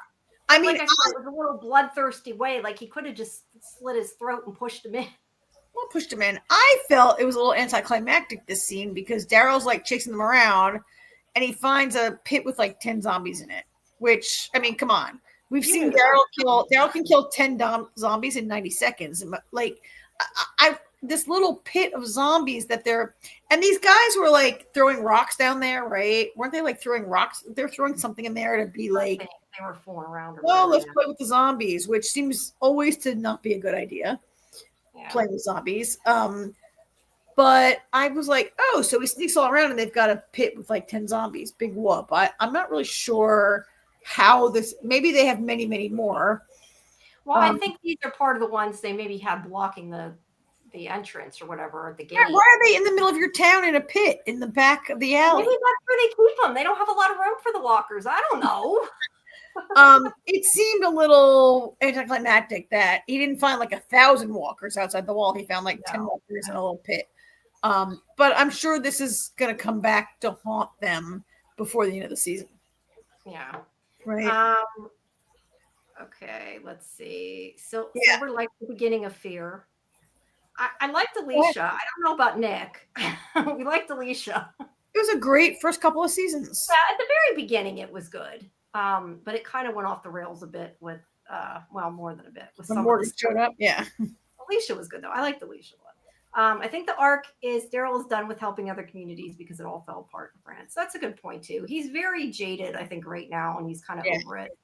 [SPEAKER 1] I mean, like I said, it was a little bloodthirsty way. Like he could have just slit his throat and pushed him in.
[SPEAKER 2] Well, pushed him in. I felt it was a little anticlimactic, this scene, because Daryl's like chasing them around and he finds a pit with like 10 zombies in it, which, I mean, come on. We've seen Daryl can kill 10 zombies in 90 seconds. Like, this little pit of zombies and these guys were like throwing rocks down there, right? Weren't they like throwing rocks? They're throwing something in there to be like,
[SPEAKER 1] they were fooling around.
[SPEAKER 2] Well, let's play with the zombies, which seems always to not be a good idea. Playing with zombies. But I was like, oh, so he sneaks all around and they've got a pit with like 10 zombies. Big whoop. I'm not really sure how this, maybe they have many, many more.
[SPEAKER 1] Well, I think these are part of the ones they maybe had blocking the entrance or whatever at the gate.
[SPEAKER 2] Yeah, why are they in the middle of your town in a pit in the back of the alley?
[SPEAKER 1] Maybe that's where they keep them. They don't have a lot of room for the walkers. I don't know.
[SPEAKER 2] It seemed a little anticlimactic that he didn't find like 1,000 walkers outside the wall. He found like 10 walkers in a little pit. But I'm sure this is going to come back to haunt them before the end of the season.
[SPEAKER 1] Yeah.
[SPEAKER 2] Right.
[SPEAKER 1] Okay, let's see. So we're like the beginning of Fear. I liked Alicia. I don't know about Nick. We liked Alicia.
[SPEAKER 2] It was a great first couple of seasons.
[SPEAKER 1] Yeah, at the very beginning, it was good. But it kind of went off the rails a bit with, more than a bit. With
[SPEAKER 2] when Morgan showed up,
[SPEAKER 1] Alicia was good, though. I liked Alicia. I think the arc is Daryl is done with helping other communities because it all fell apart in France. That's a good point, too. He's very jaded, I think, right now, and he's kind of over it.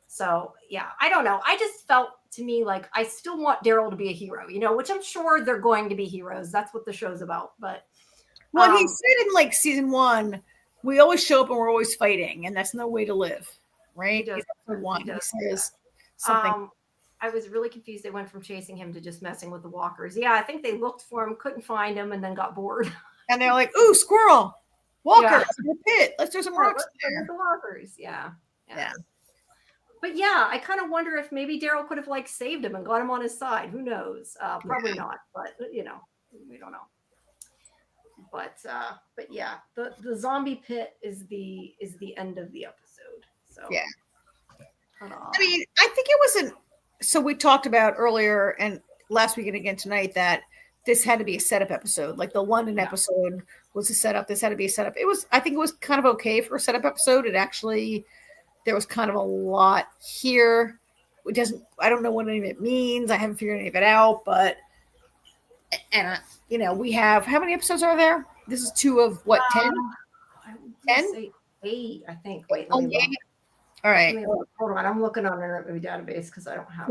[SPEAKER 1] So, I don't know. I just felt to me like I still want Daryl to be a hero, which I'm sure they're going to be heroes. That's what the show's about. But
[SPEAKER 2] well, he said in like season 1, we always show up and we're always fighting, and that's no way to live. Right? He says something.
[SPEAKER 1] I was really confused. They went from chasing him to just messing with the walkers. Yeah, I think they looked for him, couldn't find him, and then got bored.
[SPEAKER 2] And they're like, "Ooh, squirrel, walker, in the pit. Let's do some rocks
[SPEAKER 1] there." The walkers, yeah. But I kind of wonder if maybe Daryl could have like saved him and got him on his side. Who knows? Probably not, but we don't know. But the zombie pit is the end of the episode. So
[SPEAKER 2] I mean, I think it wasn't. So we talked about earlier and last week and again tonight that this had to be a setup episode. Like the London episode was a setup. This had to be a setup. I think it was kind of okay for a setup episode. There was kind of a lot here. I don't know what any of it means. I haven't figured any of it out, but, we have, how many episodes are there? This is 2 of what, 10?
[SPEAKER 1] 10? 8, I think. Wait, let me look.
[SPEAKER 2] All right.
[SPEAKER 1] Hold on. I'm looking on Internet Movie Database because I don't have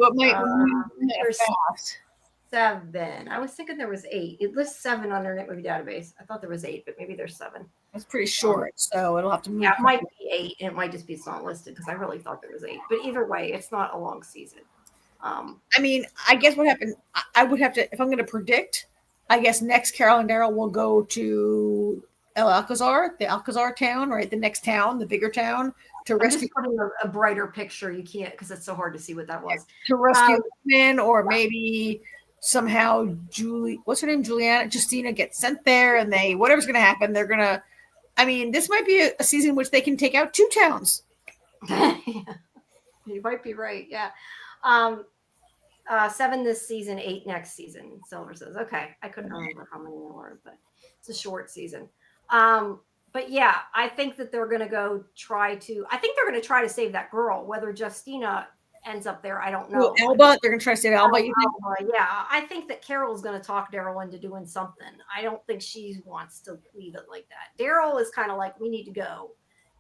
[SPEAKER 1] 7. I was thinking there was 8. It lists 7 on Internet Movie Database. I thought there was 8, but maybe there's 7.
[SPEAKER 2] It's pretty short, so it'll have to move.
[SPEAKER 1] Yeah, it might be 8, and it might just be it's not listed because I really thought there was 8. But either way, it's not a long season.
[SPEAKER 2] I mean, I guess what happened, I would have to, if I'm going to predict, I guess next Carol and Daryl will go to the Alcazar town, right? The next town, the bigger town, to rescue.
[SPEAKER 1] Just putting a brighter picture. You can't because it's so hard to see what that was.
[SPEAKER 2] To rescue women, or maybe somehow what's her name? Justina gets sent there, and whatever's going to happen, they're going to. I mean, this might be a season in which they can take out 2 towns.
[SPEAKER 1] You might be right. Yeah. 7 this season, 8 next season. Silver says, okay. I couldn't remember how many there were, but it's a short season. But yeah, I think that they're going to try to save that girl. Whether Justina ends up there, I don't know.
[SPEAKER 2] Well, Alba, they're going to try to save Alba, you think?
[SPEAKER 1] Yeah, I think that Carol's going to talk Daryl into doing something. I don't think she wants to leave it like that. Daryl is kind of like, we need to go.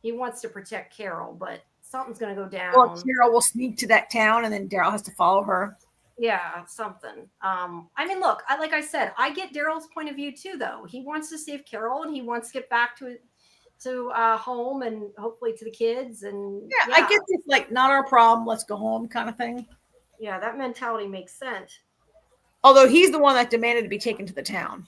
[SPEAKER 1] He wants to protect Carol, but something's going to go down.
[SPEAKER 2] Or Carol will sneak to that town, and then Daryl has to follow her.
[SPEAKER 1] Yeah, something. I mean, look, like I said, I get Daryl's point of view too, though. He wants to save Carol, and he wants to get back to home and hopefully to the kids. And
[SPEAKER 2] yeah, I get this, like, not our problem, let's go home kind of thing.
[SPEAKER 1] Yeah, that mentality makes sense.
[SPEAKER 2] Although he's the one that demanded to be taken to the town.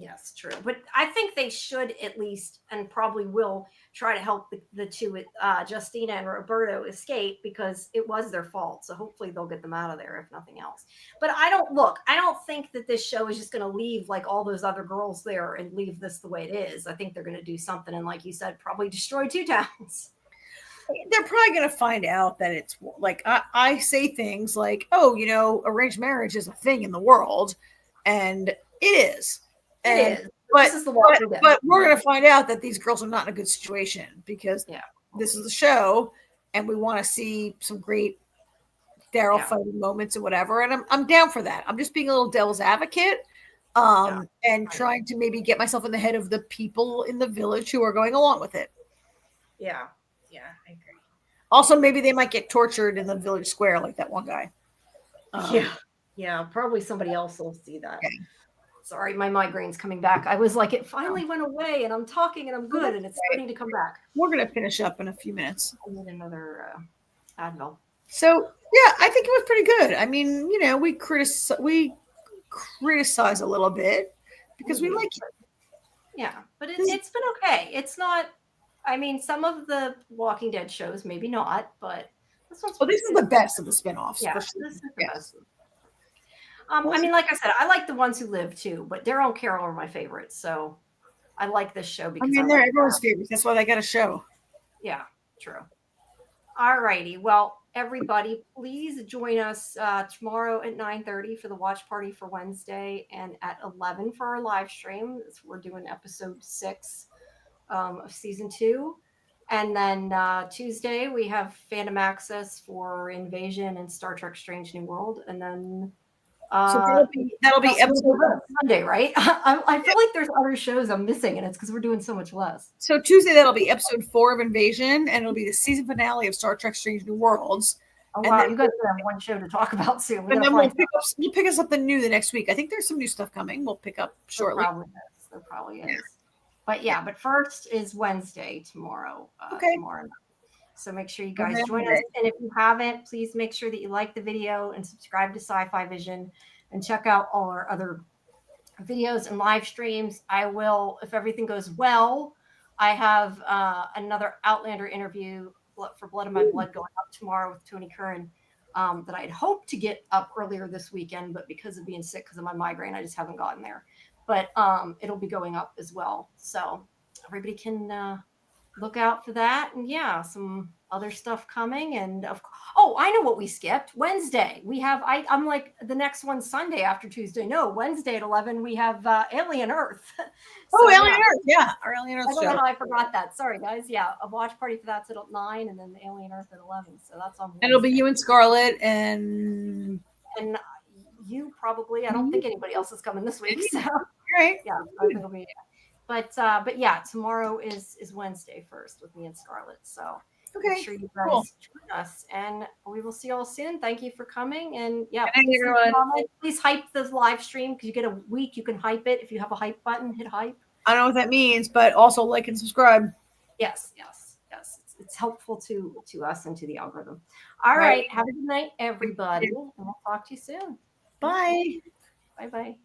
[SPEAKER 1] Yes, true. But I think they should at least, and probably will, try to help the two, Justina and Roberto, escape, because it was their fault. So hopefully they'll get them out of there, if nothing else. But I don't think that this show is just going to leave like all those other girls there and leave this the way it is. I think they're going to do something. And like you said, probably destroy 2 towns.
[SPEAKER 2] They're probably going to find out that it's like, I say things like, oh, arranged marriage is a thing in the world. And it is.
[SPEAKER 1] It is.
[SPEAKER 2] But we're going to find out that these girls are not in a good situation, because this is the show, and we want to see some great Daryl fighting moments and whatever. And I'm down for that. I'm just being a little devil's advocate, and trying to maybe get myself in the head of the people in the village who are going along with it.
[SPEAKER 1] Yeah, I agree.
[SPEAKER 2] Also, maybe they might get tortured in the village square like that one guy.
[SPEAKER 1] Yeah, probably somebody else will see that. Okay. Sorry, my migraine's coming back. I was like, it finally went away, and I'm talking, and I'm good, and it's starting to come back.
[SPEAKER 2] We're going to finish up in a few minutes.
[SPEAKER 1] I need another Advil.
[SPEAKER 2] So, yeah, I think it was pretty good. I mean, we criticize a little bit because we like it.
[SPEAKER 1] Yeah, but it's been okay. It's not, I mean, some of the Walking Dead shows, maybe not, but
[SPEAKER 2] this one's this is the best of the spinoffs.
[SPEAKER 1] Yeah, this is the best. I mean, like I said, I like the ones who live too, but Daryl and Carol are my favorites. So I like this show because
[SPEAKER 2] they're everyone's favorites. That's why they got a show.
[SPEAKER 1] Yeah, true. All righty. Well, everybody, please join us tomorrow at 9:30 for the watch party for Wednesday, and at 11 for our live stream. We're doing episode 6 of season 2. And then Tuesday we have Fandom access for Invasion and Star Trek Strange New World. And then
[SPEAKER 2] so that'll be episode
[SPEAKER 1] Monday, right? I feel like there's other shows I'm missing, and it's because we're doing so much less.
[SPEAKER 2] So Tuesday that'll be episode 4 of Invasion, and it'll be the season finale of Star Trek Strange New Worlds.
[SPEAKER 1] Oh wow, you guys have one show to talk about soon.
[SPEAKER 2] And then we'll pick up something new the next week. I think there's some new stuff coming. We'll pick up shortly.
[SPEAKER 1] There probably is. But yeah, but first is Wednesday tomorrow.
[SPEAKER 2] Okay.
[SPEAKER 1] Tomorrow night. So make sure you guys join us. And if you haven't, please make sure that you like the video and subscribe to Sci-Fi-Vision and check out all our other videos and live streams. I will, if everything goes well, I have another Outlander interview for Blood of My Blood going up tomorrow with Tony Curran that I had hoped to get up earlier this weekend, but because of being sick because of my migraine, I just haven't gotten there. But it'll be going up as well. So everybody can look out for that. And yeah, some other stuff coming. And I know what we skipped. Wednesday we have I'm like, the next one's Sunday after Tuesday. No, Wednesday at 11 we have Alien Earth.
[SPEAKER 2] Alien Earth. Yeah, our Alien Earth
[SPEAKER 1] I don't
[SPEAKER 2] show.
[SPEAKER 1] know how I forgot that. Sorry guys. Yeah, a watch party for that's at 9, and then the Alien Earth at 11. So that's on Wednesday.
[SPEAKER 2] And it'll be you and Scarlett and
[SPEAKER 1] you probably. I don't think anybody else is coming this week. So
[SPEAKER 2] right.
[SPEAKER 1] Yeah, I think it'll be. But yeah, tomorrow is Wednesday first with me and Scarlett. So
[SPEAKER 2] Okay.
[SPEAKER 1] Make sure you guys
[SPEAKER 2] Cool.
[SPEAKER 1] join us, and we will see you all soon. Thank you for coming, and yeah,
[SPEAKER 2] Good night, everyone.
[SPEAKER 1] please hype the live stream because you get a week. You can hype it if you have a hype button. Hit hype.
[SPEAKER 2] I don't know what that means, but also like and subscribe.
[SPEAKER 1] Yes. It's helpful to us and to the algorithm. All right. Have a good night, everybody, and we'll talk to you soon.
[SPEAKER 2] Bye.
[SPEAKER 1] Bye.